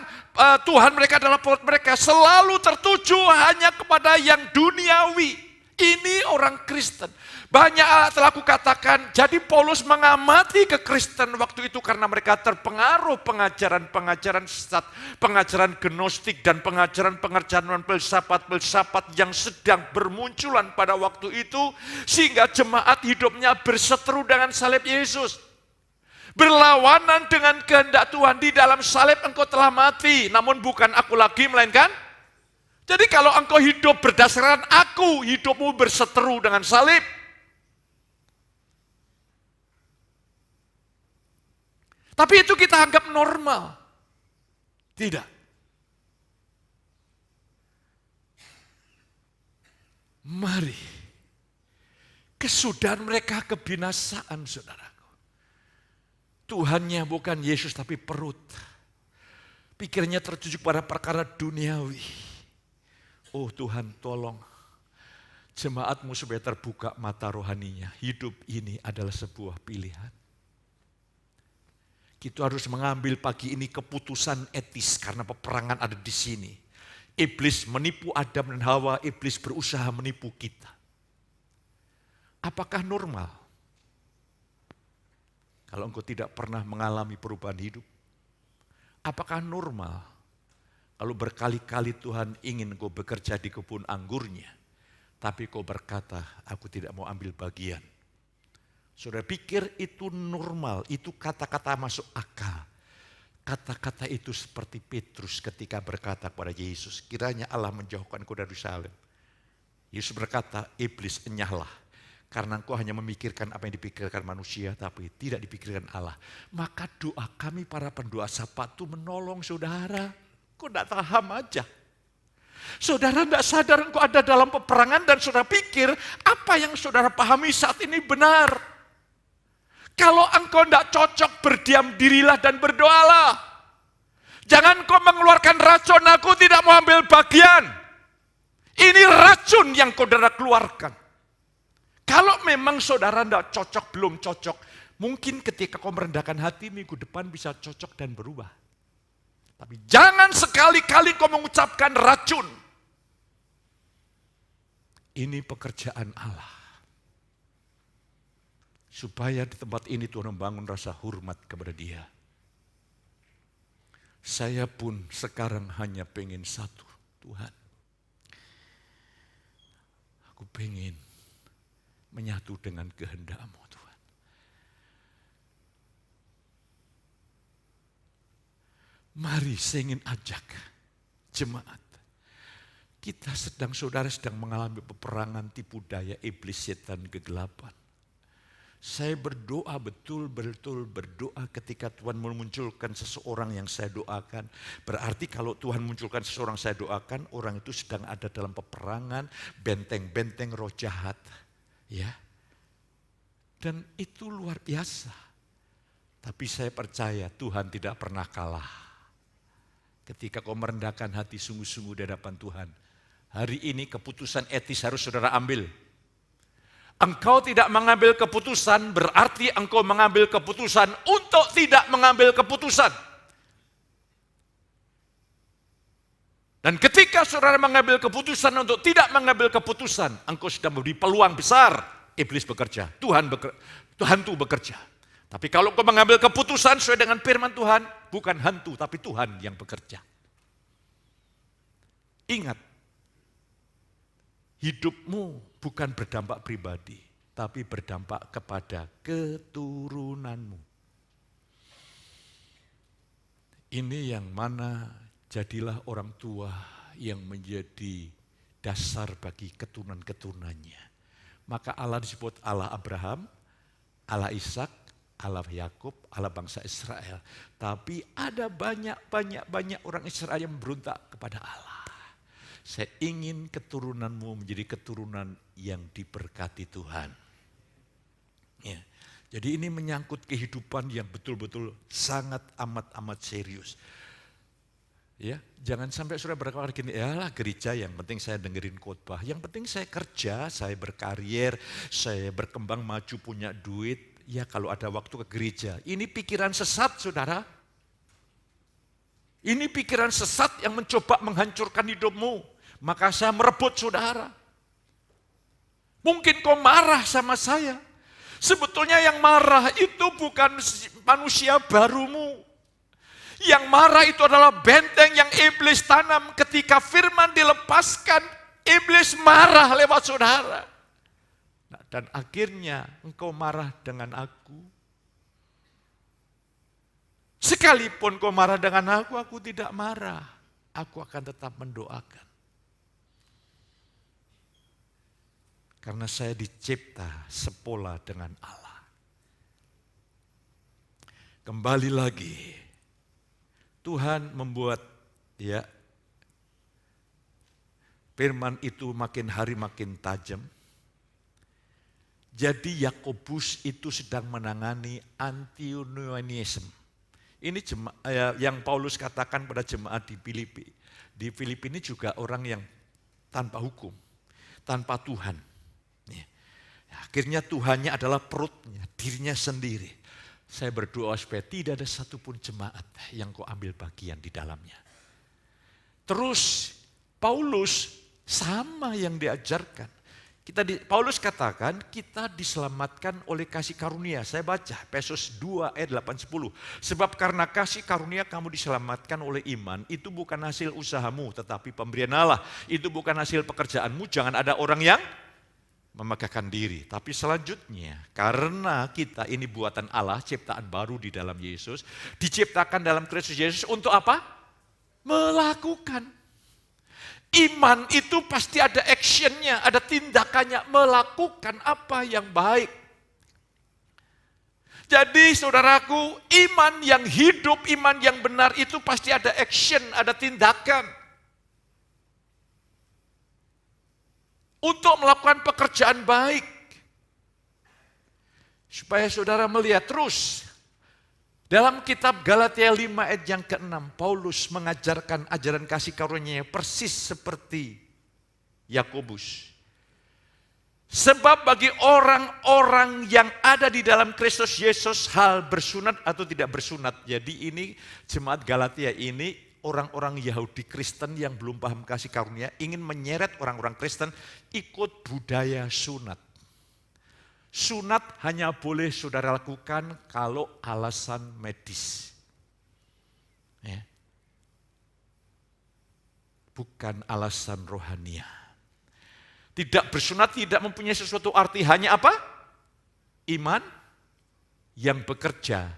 Tuhan mereka adalah perut mereka selalu tertuju hanya kepada yang duniawi. Ini orang Kristen. Banyak telah aku katakan, jadi Paulus mengamati kekristen waktu itu karena mereka terpengaruh pengajaran-pengajaran sesat, pengajaran gnostik dan pengajaran-pengajaran filsafat-filsafat yang sedang bermunculan pada waktu itu, sehingga jemaat hidupnya berseteru dengan salib Yesus. Berlawanan dengan kehendak Tuhan, di dalam salib engkau telah mati, namun bukan aku lagi melainkan. Jadi kalau engkau hidup berdasarkan aku, hidupmu berseteru dengan salib. Tapi itu kita anggap normal. Tidak. Mari. Kesudahan mereka kebinasaan, saudaraku. Tuhannya bukan Yesus tapi perut. Pikirnya tertuju pada perkara duniawi. Oh Tuhan, tolong jemaatmu supaya terbuka mata rohaninya. Hidup ini adalah sebuah pilihan. Kita harus mengambil pagi ini keputusan etis karena peperangan ada di sini. Iblis menipu Adam dan Hawa, iblis berusaha menipu kita. Apakah normal? Kalau engkau tidak pernah mengalami perubahan hidup, apakah normal? Kalau berkali-kali Tuhan ingin engkau bekerja di kebun anggurnya, tapi kau berkata, aku tidak mau ambil bagian. Saudara pikir itu normal, itu kata-kata masuk akal. Kata-kata itu seperti Petrus ketika berkata kepada Yesus, kiranya Allah menjauhkan engkau dari salib. Yesus berkata, iblis enyahlah, karena engkau hanya memikirkan apa yang dipikirkan manusia, tapi tidak dipikirkan Allah. Maka doa kami para pendoa syafaat itu menolong saudara. Kau tidak paham aja. Saudara tidak sadar engkau ada dalam peperangan dan saudara pikir apa yang saudara pahami saat ini benar. Kalau engkau tidak cocok, berdiam dirilah dan berdoalah. Jangan kau mengeluarkan racun, aku tidak mau ambil bagian. Ini racun yang saudara keluarkan. Kalau memang saudara tidak cocok, belum cocok, mungkin ketika kau merendahkan hati, minggu depan bisa cocok dan berubah. Tapi jangan sekali-kali kau mengucapkan racun. Ini pekerjaan Allah. Supaya di tempat ini Tuhan membangun rasa hormat kepada Dia. Saya pun sekarang hanya pengen satu, Tuhan. Aku pengen menyatu dengan kehendak-Mu, Tuhan. Mari saya ingin ajak jemaat. Saudara sedang mengalami peperangan tipu daya iblis, setan, kegelapan. Saya berdoa betul-betul berdoa ketika Tuhan memunculkan seseorang yang saya doakan. Berarti kalau Tuhan munculkan seseorang saya doakan, orang itu sedang ada dalam peperangan, benteng-benteng roh jahat. Ya. Dan itu luar biasa. Tapi saya percaya Tuhan tidak pernah kalah. Ketika kau merendahkan hati sungguh-sungguh di hadapan Tuhan. Hari ini keputusan etis harus saudara ambil. Engkau tidak mengambil keputusan, berarti engkau mengambil keputusan untuk tidak mengambil keputusan. Dan ketika saudara mengambil keputusan untuk tidak mengambil keputusan, engkau sudah memberi peluang besar iblis bekerja, hantu bekerja. Tapi kalau kau mengambil keputusan sesuai dengan firman Tuhan, bukan hantu, tapi Tuhan yang bekerja. Ingat, hidupmu bukan berdampak pribadi, tapi berdampak kepada keturunanmu. Ini yang mana jadilah orang tua yang menjadi dasar bagi keturunan-keturunannya. Maka Allah disebut Allah Abraham, Allah Ishak, Allah Yakub, Allah bangsa Israel. Tapi ada banyak orang Israel yang memberontak kepada Allah. Saya ingin keturunanmu menjadi keturunan yang diberkati Tuhan. Ya. Jadi ini menyangkut kehidupan yang betul-betul sangat amat serius. Ya, jangan sampai saudara berkata gini, ya lah gereja yang penting saya dengerin khotbah, yang penting saya kerja, saya berkarir, saya berkembang maju punya duit. Ya kalau ada waktu ke gereja. Ini pikiran sesat saudara. Ini pikiran sesat yang mencoba menghancurkan hidupmu. Maka saya merebut saudara. Mungkin kau marah sama saya. Sebetulnya yang marah itu bukan manusia barumu. Yang marah itu adalah benteng yang iblis tanam. Ketika firman dilepaskan, iblis marah lewat saudara. Dan akhirnya engkau marah dengan aku. Sekalipun kau marah dengan aku tidak marah. Aku akan tetap mendoakan. Karena saya dicipta sepola dengan Allah. Kembali lagi, Tuhan membuat firman itu makin hari makin tajam. Jadi Yakobus itu sedang menangani antinomianisme. Ini yang Paulus katakan pada jemaat di Filipi. Di Filipi ini juga orang yang tanpa hukum, tanpa Tuhan. Akhirnya Tuhannya adalah perutnya, dirinya sendiri. Saya berdoa supaya tidak ada satupun jemaat yang kau ambil bagian di dalamnya. Terus Paulus sama yang diajarkan. Paulus katakan kita diselamatkan oleh kasih karunia. Saya baca Efesus 2 ayat 8-10. Sebab karena kasih karunia kamu diselamatkan oleh iman. Itu bukan hasil usahamu tetapi pemberian Allah. Itu bukan hasil pekerjaanmu. Jangan ada orang yang memegahkan diri. Tapi selanjutnya karena kita ini buatan Allah, ciptaan baru di dalam Yesus. Diciptakan dalam Kristus Yesus untuk apa? Melakukan. Iman itu pasti ada actionnya, ada tindakannya, melakukan apa yang baik. Jadi saudaraku, iman yang hidup, iman yang benar itu pasti ada action, ada tindakan. Untuk melakukan pekerjaan baik. Supaya saudara melihat terus. Dalam kitab Galatia 5 ayat yang ke-6, Paulus mengajarkan ajaran kasih karunia persis seperti Yakobus. Sebab bagi orang-orang yang ada di dalam Kristus Yesus hal bersunat atau tidak bersunat. Jadi ini jemaat Galatia ini orang-orang Yahudi Kristen yang belum paham kasih karunia ingin menyeret orang-orang Kristen ikut budaya sunat. Sunat hanya boleh saudara lakukan kalau alasan medis. Ya. Bukan alasan rohania. Tidak bersunat tidak mempunyai sesuatu arti, hanya apa? Iman yang bekerja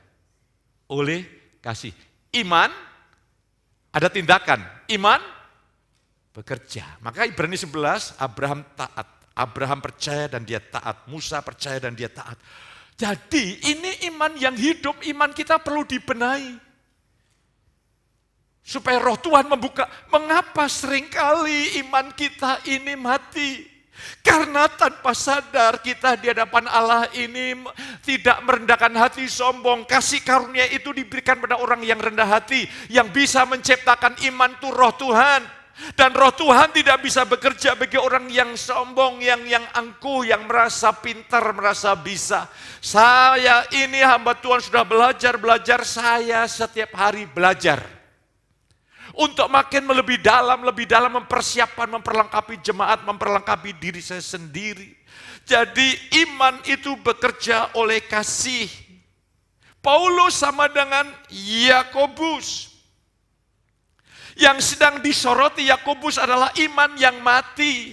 oleh kasih. Iman ada tindakan, iman bekerja. Maka Ibrani 11 Abraham taat. Abraham percaya dan dia taat, Musa percaya dan dia taat. Jadi ini iman yang hidup, iman kita perlu dibenahi. Supaya roh Tuhan membuka, mengapa seringkali iman kita ini mati? Karena tanpa sadar kita di hadapan Allah ini tidak merendahkan hati, sombong. Kasih karunia itu diberikan pada orang yang rendah hati, yang bisa menciptakan iman itu roh Tuhan. Dan roh Tuhan tidak bisa bekerja bagi orang yang sombong, yang angkuh, yang merasa pintar, merasa bisa. Saya ini hamba Tuhan sudah belajar, saya setiap hari belajar. Untuk makin lebih dalam mempersiapkan, memperlengkapi jemaat, memperlengkapi diri saya sendiri. Jadi iman itu bekerja oleh kasih. Paulus sama dengan Yakobus. Yang sedang disoroti Yakobus adalah iman yang mati.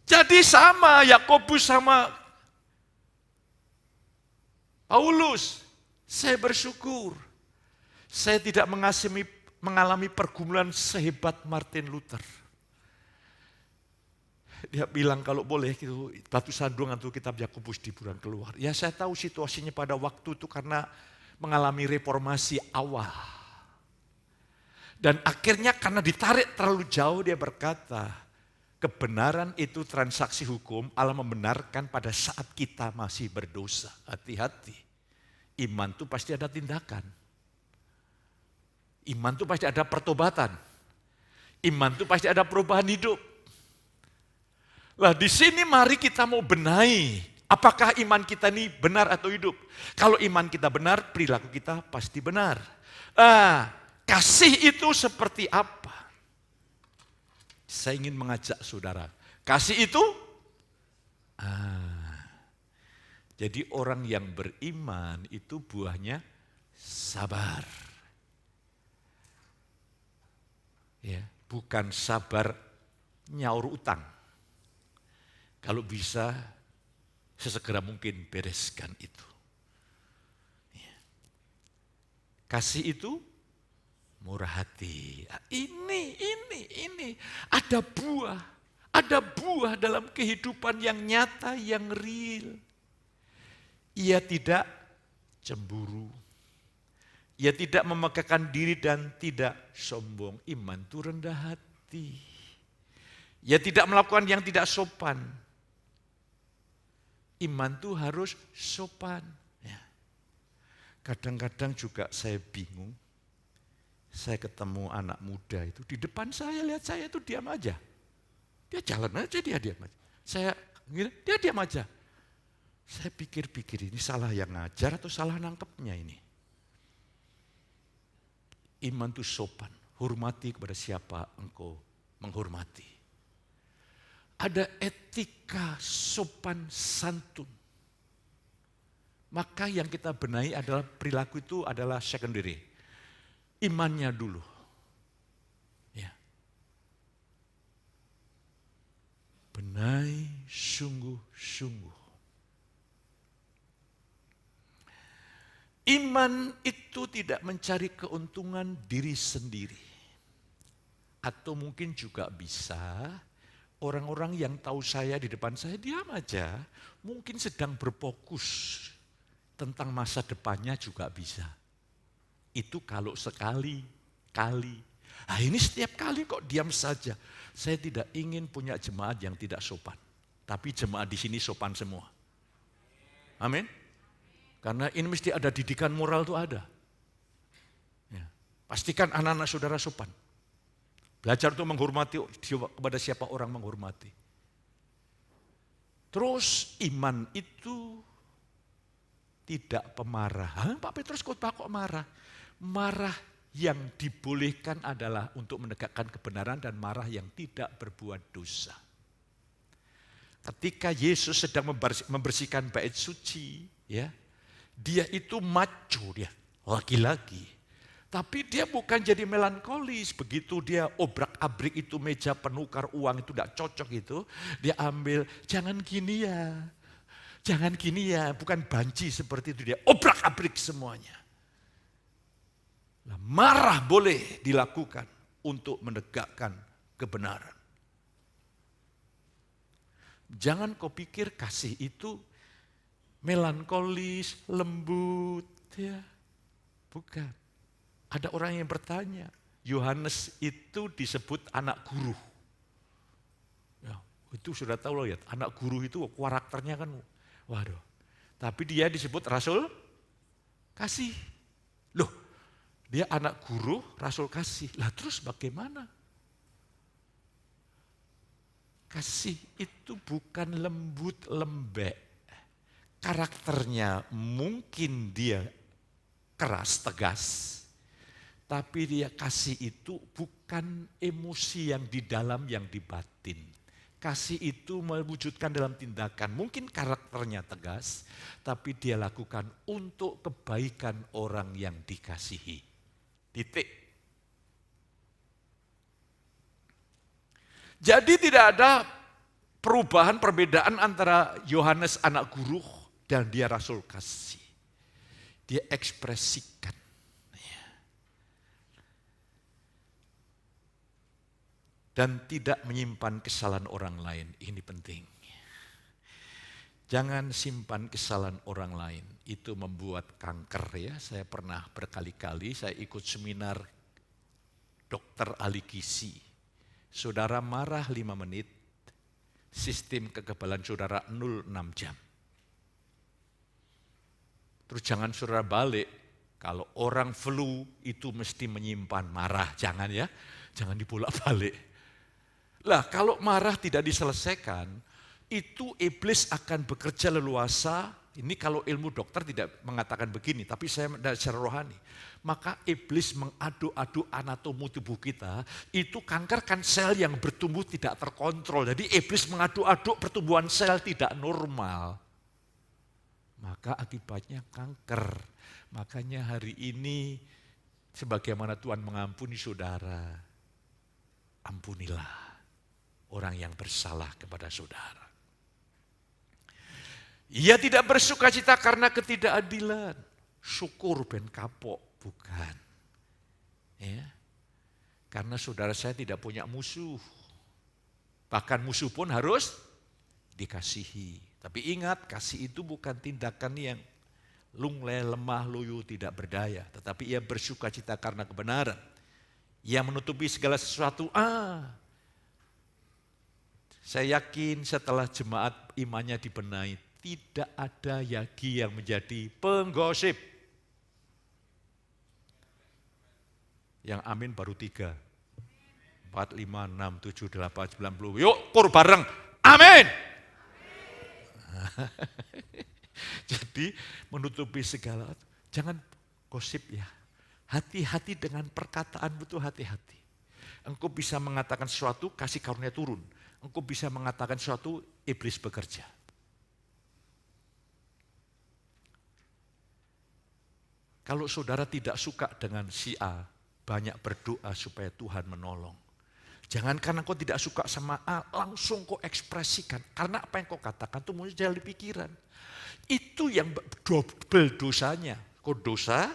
Jadi sama Yakobus sama Paulus. Saya bersyukur. Saya tidak mengalami pergumulan sehebat Martin Luther. Dia bilang kalau boleh gitu, batu sandungan itu kitab Yakobus di bulan keluar. Ya saya tahu situasinya pada waktu itu karena mengalami reformasi awal. Dan akhirnya karena ditarik terlalu jauh dia berkata, kebenaran itu transaksi hukum, Allah membenarkan pada saat kita masih berdosa. Hati-hati. Iman itu pasti ada tindakan. Iman itu pasti ada pertobatan. Iman itu pasti ada perubahan hidup. Nah di sini mari kita mau benahi. Apakah iman kita ini benar atau hidup? Kalau iman kita benar, perilaku kita pasti benar. Kasih itu seperti apa? Saya ingin mengajak saudara. Kasih itu jadi orang yang beriman itu buahnya sabar. Ya, bukan sabar nyaur utang. Kalau bisa sesegera mungkin bereskan itu. Ya. Kasih itu murah hati. Ini ada buah. Ada buah dalam kehidupan yang nyata, yang real. Ia tidak cemburu. Ia tidak memegahkan diri dan tidak sombong. Iman itu rendah hati. Ia tidak melakukan yang tidak sopan. Iman itu harus sopan. Ya. Kadang-kadang juga saya bingung. Saya ketemu anak muda itu. Di depan saya, lihat saya itu diam aja. Dia jalan aja, dia diam aja. Dia diam aja. Saya pikir-pikir ini salah yang ngajar atau salah nangkepnya ini. Iman itu sopan, hormati kepada siapa engkau menghormati. Ada etika sopan santun. Maka yang kita benahi adalah perilaku itu adalah secondary. Imannya dulu. Ya. Benahi sungguh-sungguh. Iman itu tidak mencari keuntungan diri sendiri. Atau mungkin juga bisa orang-orang yang tahu saya di depan saya diam aja. Mungkin sedang berfokus tentang masa depannya juga bisa. Itu kalau sekali-kali. Nah ini setiap kali kok diam saja. Saya tidak ingin punya jemaat yang tidak sopan. Tapi jemaat di sini sopan semua. Amin. Karena ini mesti ada didikan moral itu ada. Ya. Pastikan anak-anak saudara sopan. Belajar untuk menghormati kepada siapa orang menghormati. Terus iman itu tidak pemarah. Pak Petrus khotbah kok marah? Marah yang dibolehkan adalah untuk menegakkan kebenaran dan marah yang tidak berbuat dosa. Ketika Yesus sedang membersihkan bait suci, ya, dia itu maco, dia laki-laki. Tapi dia bukan jadi melankolis. Begitu dia obrak-abrik itu meja penukar uang itu tidak cocok itu. Dia ambil, jangan gini ya. Jangan gini ya. Bukan banci seperti itu. Dia obrak-abrik semuanya. Nah, marah boleh dilakukan untuk menegakkan kebenaran. Jangan kau pikir kasih itu melankolis, lembut, ya. Bukan. Ada orang yang bertanya, Yohanes itu disebut anak guru. Ya, itu sudah tahu loh ya, anak guru itu karakternya kan, waduh. Tapi dia disebut rasul kasih. Loh, dia anak guru, rasul kasih. Lah terus bagaimana? Kasih itu bukan lembut lembek. Karakternya mungkin dia keras, tegas. Tapi dia kasih itu bukan emosi yang di dalam, yang di batin. Kasih itu mewujudkan dalam tindakan. Mungkin karakternya tegas, tapi dia lakukan untuk kebaikan orang yang dikasihi. Titik. Jadi tidak ada perubahan, perbedaan antara Yohanes anak guru dan dia rasul kasih. Dia ekspresikan. Dan tidak menyimpan kesalahan orang lain. Ini penting. Jangan simpan kesalahan orang lain. Itu membuat kanker ya. Saya pernah berkali-kali saya ikut seminar dokter ahli gizi. Saudara marah 5 menit, sistem kekebalan saudara 0,6 jam. Terus jangan saudara balik, kalau orang flu itu mesti menyimpan marah. Jangan ya, jangan dibolak-balik. Lah kalau marah tidak diselesaikan, itu iblis akan bekerja leluasa. Ini kalau ilmu dokter tidak mengatakan begini, tapi saya secara rohani. Maka iblis mengadu-adu anatomi tubuh kita, itu kanker kan sel yang bertumbuh tidak terkontrol. Jadi iblis mengadu-adu pertumbuhan sel tidak normal. Maka akibatnya kanker. Makanya hari ini sebagaimana Tuhan mengampuni saudara, ampunilah orang yang bersalah kepada saudara. Ia tidak bersukacita karena ketidakadilan. Syukur ben kapok, bukan. Ya. Karena saudara saya tidak punya musuh. Bahkan musuh pun harus dikasihi. Tapi ingat, kasih itu bukan tindakan yang lunglai, lemah, loyo, tidak berdaya. Tetapi ia bersukacita karena kebenaran. Ia menutupi segala sesuatu. Saya yakin setelah jemaat imannya dibenahi, tidak ada lagi yang menjadi penggosip. Yang amin baru 3. 4, 5, 6, 7, 8, 90. Yuk kur bareng. Amin. Jadi menutupi segala. Jangan gosip ya. Hati-hati dengan perkataan, betul hati-hati. Engkau bisa mengatakan sesuatu, kasih karunia turun. Engkau bisa mengatakan sesuatu, iblis bekerja. Kalau saudara tidak suka dengan si A, banyak berdoa supaya Tuhan menolong. Jangankan engkau tidak suka sama A, langsung kau ekspresikan. Karena apa yang kau katakan itu muncul dari pikiran. Itu yang double dosanya. Kau dosa,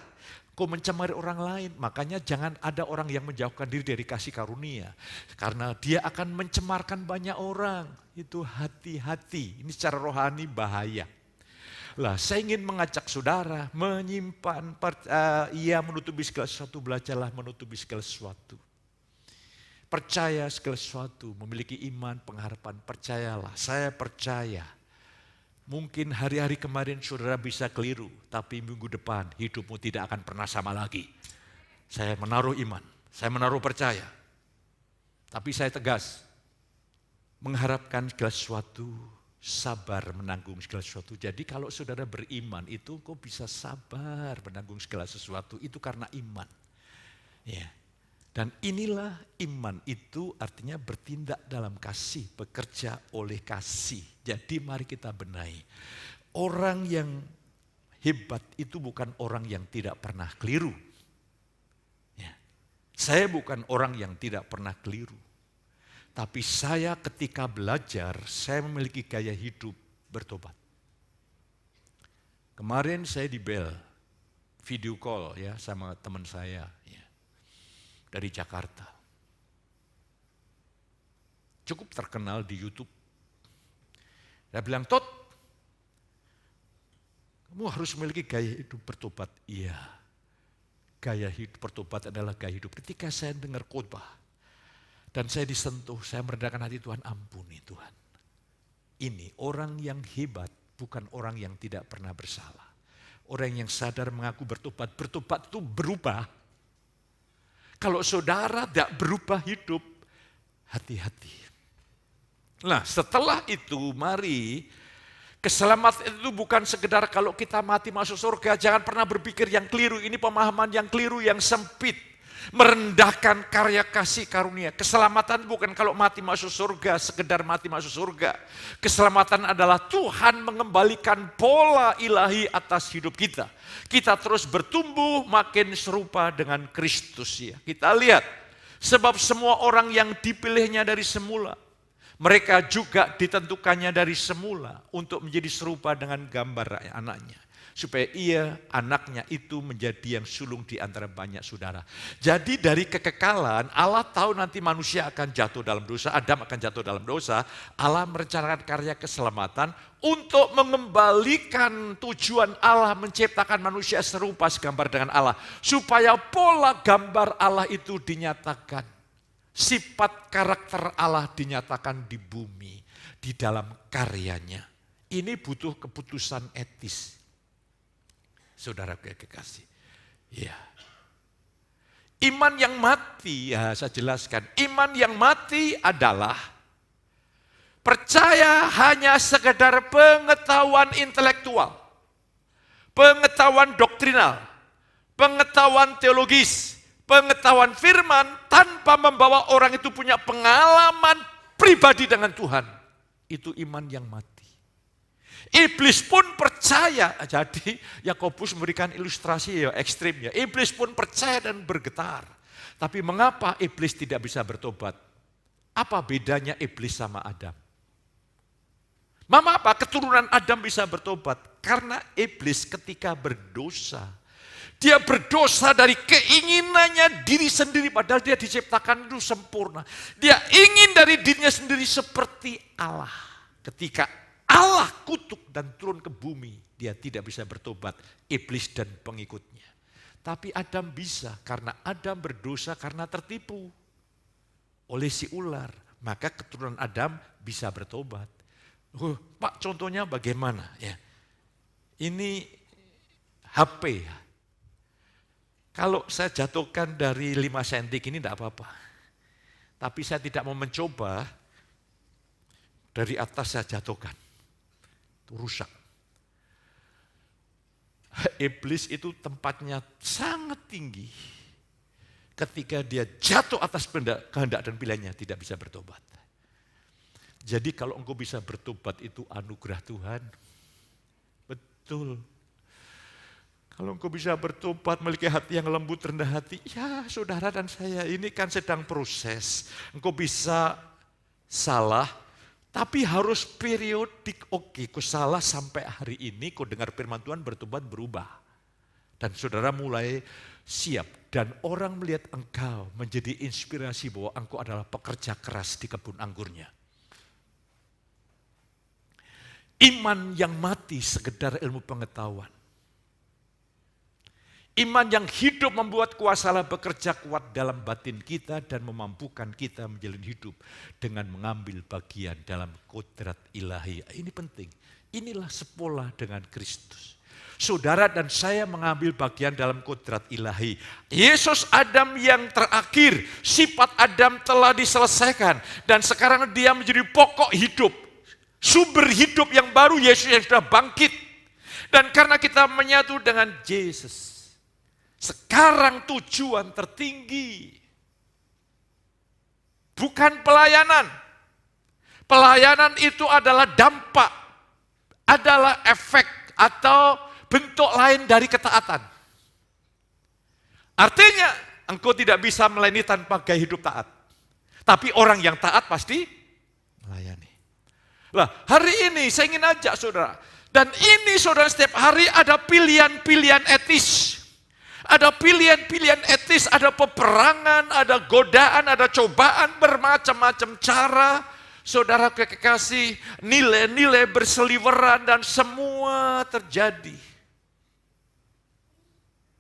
kau mencemari orang lain. Makanya jangan ada orang yang menjauhkan diri dari kasih karunia. Karena dia akan mencemarkan banyak orang. Itu hati-hati. Ini secara rohani bahaya. Lah, saya ingin mengajak saudara menyimpan, ia menutupi segala sesuatu, belajarlah menutupi segala sesuatu. Percaya segala sesuatu, memiliki iman, pengharapan, percayalah, saya percaya. Mungkin hari-hari kemarin saudara bisa keliru, tapi minggu depan hidupmu tidak akan pernah sama lagi. Saya menaruh iman, saya menaruh percaya. Tapi saya tegas, mengharapkan segala sesuatu, sabar menanggung segala sesuatu. Jadi kalau saudara beriman itu kok bisa sabar menanggung segala sesuatu. Itu karena iman. Ya. Dan inilah iman itu artinya bertindak dalam kasih. Bekerja oleh kasih. Jadi mari kita benahi. Orang yang hebat itu bukan orang yang tidak pernah keliru. Ya. Saya bukan orang yang tidak pernah keliru. Tapi saya ketika belajar, saya memiliki gaya hidup bertobat. Kemarin saya di Bel, video call ya sama teman saya ya, dari Jakarta. Cukup terkenal di YouTube. Dia bilang, Tot, kamu harus memiliki gaya hidup bertobat. Iya, gaya hidup bertobat adalah gaya hidup. Ketika saya dengar khotbah, dan saya disentuh, saya merendahkan hati Tuhan, ampuni Tuhan. Ini orang yang hebat, bukan orang yang tidak pernah bersalah. Orang yang sadar mengaku bertobat. Bertobat itu berubah. Kalau saudara tidak berubah hidup, hati-hati. Nah setelah itu mari, Keselamatan itu bukan sekedar kalau kita mati masuk surga. Jangan pernah berpikir yang keliru. Ini pemahaman yang keliru, yang sempit. Merendahkan karya kasih karunia. Keselamatan bukan kalau mati masuk surga, sekedar mati masuk surga. Keselamatan adalah Tuhan mengembalikan pola ilahi atas hidup kita. Kita terus bertumbuh makin serupa dengan Kristus. Ya. Kita lihat, sebab semua orang yang dipilihnya dari semula, mereka juga ditentukannya dari semula untuk menjadi serupa dengan gambar anaknya. Supaya ia, anaknya itu menjadi yang sulung di antara banyak saudara. Jadi dari kekekalan, Allah tahu nanti manusia akan jatuh dalam dosa, Adam akan jatuh dalam dosa. Allah merencanakan karya keselamatan untuk mengembalikan tujuan Allah menciptakan manusia serupa segambar dengan Allah. Supaya pola gambar Allah itu dinyatakan. Sifat karakter Allah dinyatakan di bumi, di dalam karyanya. Ini butuh keputusan etis. Saudara kekasih. Ya. Iman yang mati, ya saya jelaskan. Iman yang mati adalah percaya hanya sekedar pengetahuan intelektual, pengetahuan doktrinal, pengetahuan teologis, pengetahuan firman tanpa membawa orang itu punya pengalaman pribadi dengan Tuhan. Itu iman yang mati. Iblis pun percaya, jadi Yakobus memberikan ilustrasi ya ekstrim ya. Iblis pun percaya dan bergetar. Tapi mengapa iblis tidak bisa bertobat? Apa bedanya iblis sama Adam? Mengapa keturunan Adam bisa bertobat? Karena iblis ketika berdosa, dia berdosa dari keinginannya diri sendiri, padahal dia diciptakan itu sempurna. Dia ingin dari dirinya sendiri seperti Allah. Ketika Allah kutuk dan turun ke bumi, dia tidak bisa bertobat, iblis dan pengikutnya. Tapi Adam bisa, karena Adam berdosa karena tertipu oleh si ular. Maka keturunan Adam bisa bertobat. Pak, contohnya bagaimana? Ya, ini HP. Kalau saya jatuhkan dari 5 cm ini tidak apa-apa. Tapi saya tidak mau mencoba dari atas saya jatuhkan. Itu rusak. Iblis itu tempatnya sangat tinggi. Ketika dia jatuh atas kehendak dan pilihannya tidak bisa bertobat. Jadi kalau engkau bisa bertobat itu anugerah Tuhan. Betul. Kalau engkau bisa bertobat, memiliki hati yang lembut, rendah hati, ya saudara dan saya ini kan sedang proses. Engkau bisa salah, tapi harus periodik. Oke, kau salah sampai hari ini, kau dengar firman Tuhan bertobat berubah. Dan saudara mulai siap. Dan orang melihat engkau menjadi inspirasi bahwa engkau adalah pekerja keras di kebun anggurnya. Iman yang mati sekedar ilmu pengetahuan. Iman yang hidup membuat kuasa Allah bekerja kuat dalam batin kita dan memampukan kita menjalin hidup dengan mengambil bagian dalam kodrat ilahi. Ini penting. Inilah sepola dengan Kristus. Saudara dan saya mengambil bagian dalam kodrat ilahi. Yesus Adam yang terakhir, sifat Adam telah diselesaikan. Dan sekarang dia menjadi pokok hidup. Sumber hidup yang baru, Yesus yang sudah bangkit. Dan karena kita menyatu dengan Yesus, sekarang tujuan tertinggi bukan pelayanan. Pelayanan itu adalah dampak, adalah efek atau bentuk lain dari ketaatan. Artinya engkau tidak bisa melayani tanpa gaya hidup taat. Tapi orang yang taat pasti melayani. Lah, hari ini saya ingin ajak saudara, dan ini saudara setiap hari ada pilihan-pilihan etis. Ada pilihan-pilihan etis, ada peperangan, ada godaan, ada cobaan bermacam-macam cara. Saudara kekasih, nilai-nilai berseliweran dan semua terjadi.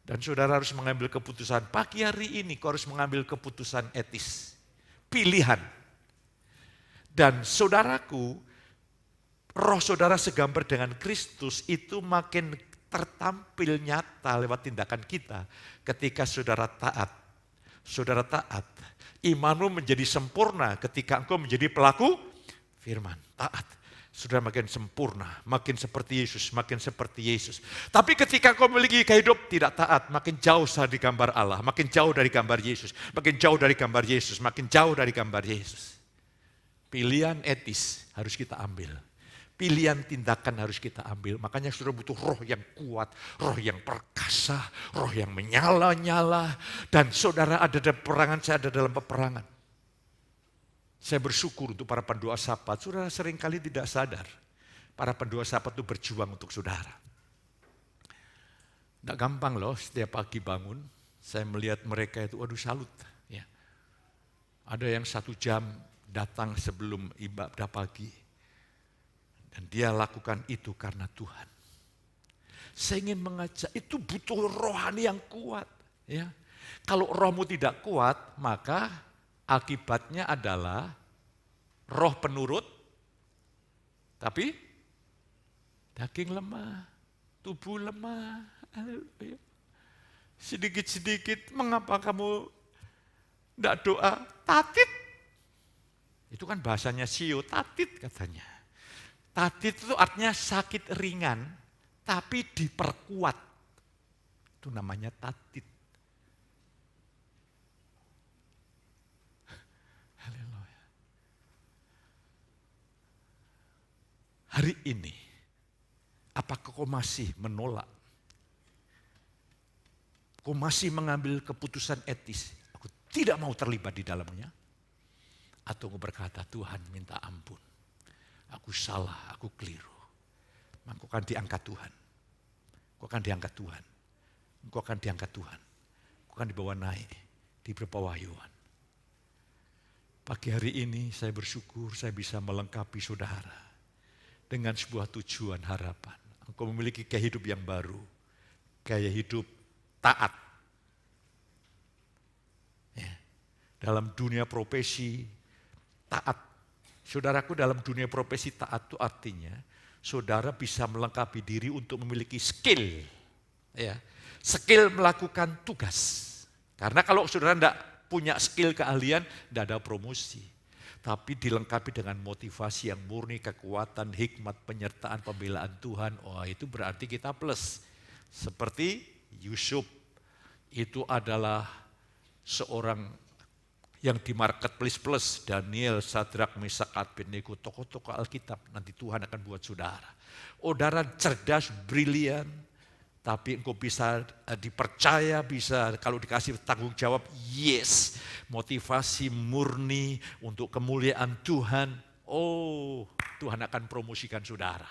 Dan saudara harus mengambil keputusan. Pagi hari ini kau harus mengambil keputusan etis. Pilihan. Dan saudaraku, roh saudara segambar dengan Kristus itu makin tertampil nyata lewat tindakan kita ketika saudara taat. Saudara taat, imanmu menjadi sempurna ketika engkau menjadi pelaku firman, taat. Sudah makin sempurna, makin seperti Yesus, makin seperti Yesus. Tapi ketika kau memiliki hidup tidak taat, makin jauh dari gambar Allah, makin jauh dari gambar Yesus, makin jauh dari gambar Yesus, makin jauh dari gambar Yesus. Pilihan etis harus kita ambil. Pilihan tindakan harus kita ambil. Makanya saudara butuh roh yang kuat, roh yang perkasa, roh yang menyala-nyala. Dan saudara ada dalam peperangan, saya ada dalam peperangan. Saya bersyukur untuk para pendoa sahabat. Saudara seringkali tidak sadar. Para pendoa sahabat itu berjuang untuk saudara. Tidak gampang loh setiap pagi bangun. Saya melihat mereka itu, waduh salut. Ya. Ada yang 1 jam datang sebelum ibadah pagi. Dan dia lakukan itu karena Tuhan. Saya ingin mengajak, itu butuh rohani yang kuat. Ya. Kalau rohmu tidak kuat, maka akibatnya adalah roh penurut, tapi daging lemah, tubuh lemah. Sedikit-sedikit, mengapa kamu tidak doa? Tatit. Itu kan bahasanya sio, tatit katanya. Tatit itu artinya sakit ringan, tapi diperkuat. Itu namanya tatit. Haleluya. Hari ini, apakah kau masih menolak? Kau masih mengambil keputusan etis? Aku tidak mau terlibat di dalamnya. Atau kau berkata, Tuhan minta ampun. Aku salah, aku keliru. Maka kau akan diangkat Tuhan. Kau akan diangkat Tuhan. Kau akan diangkat Tuhan. Kau akan dibawa naik, diberi pewahyuan. Pagi hari ini saya bersyukur saya bisa melengkapi saudara dengan sebuah tujuan harapan. Engkau memiliki gaya hidup yang baru. Gaya hidup taat. Ya. Dalam dunia profesi, taat. Saudaraku, dalam dunia profesi taat itu artinya saudara bisa melengkapi diri untuk memiliki skill. Ya. Skill melakukan tugas. Karena kalau saudara tidak punya skill keahlian, tidak ada promosi. Tapi dilengkapi dengan motivasi yang murni, kekuatan, hikmat, penyertaan, pembelaan Tuhan. Oh, itu berarti kita plus. Seperti Yusuf, itu adalah seorang yang di marketplace plus, Daniel, Sadrak, Mesak, Abednego, tokoh-tokoh Alkitab, nanti Tuhan akan buat saudara. Saudara cerdas, brilian, tapi engkau bisa dipercaya, bisa kalau dikasih tanggung jawab, yes. Motivasi murni untuk kemuliaan Tuhan. Oh, Tuhan akan promosikan saudara.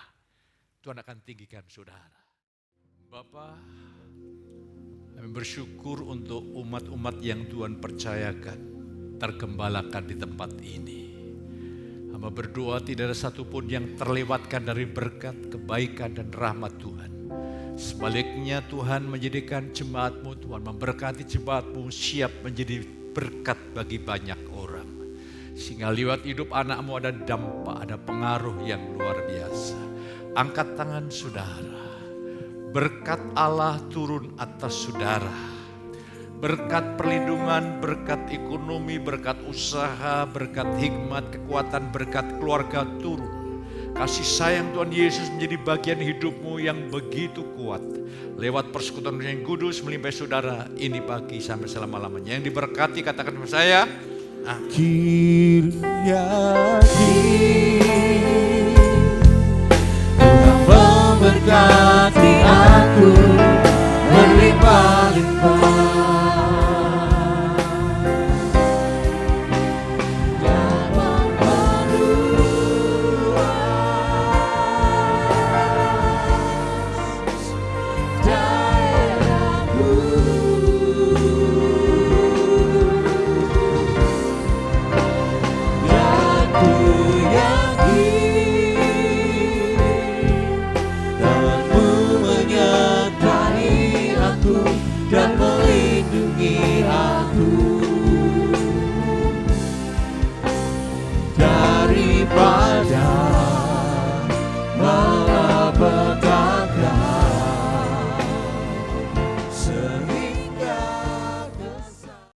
Tuhan akan tinggikan saudara. Bapak, kami bersyukur untuk umat-umat yang Tuhan percayakan, tergembalakan di tempat ini. Hamba berdoa tidak ada satupun yang terlewatkan dari berkat, kebaikan, dan rahmat Tuhan. Sebaliknya Tuhan menjadikan jemaat-Mu, Tuhan memberkati jemaat-Mu siap menjadi berkat bagi banyak orang. Sehingga lewat hidup anak-Mu ada dampak, ada pengaruh yang luar biasa. Angkat tangan saudara. Berkat Allah turun atas saudara. Berkat perlindungan, berkat ekonomi, berkat usaha, berkat hikmat, kekuatan, berkat keluarga turun. Kasih sayang Tuhan Yesus menjadi bagian hidupmu yang begitu kuat. Lewat persekutuan yang kudus melimpah saudara ini pagi sampai selama-lamanya. Yang diberkati katakan sama saya. Akhirnya Tuhan memberkati aku berlimpah-limpah.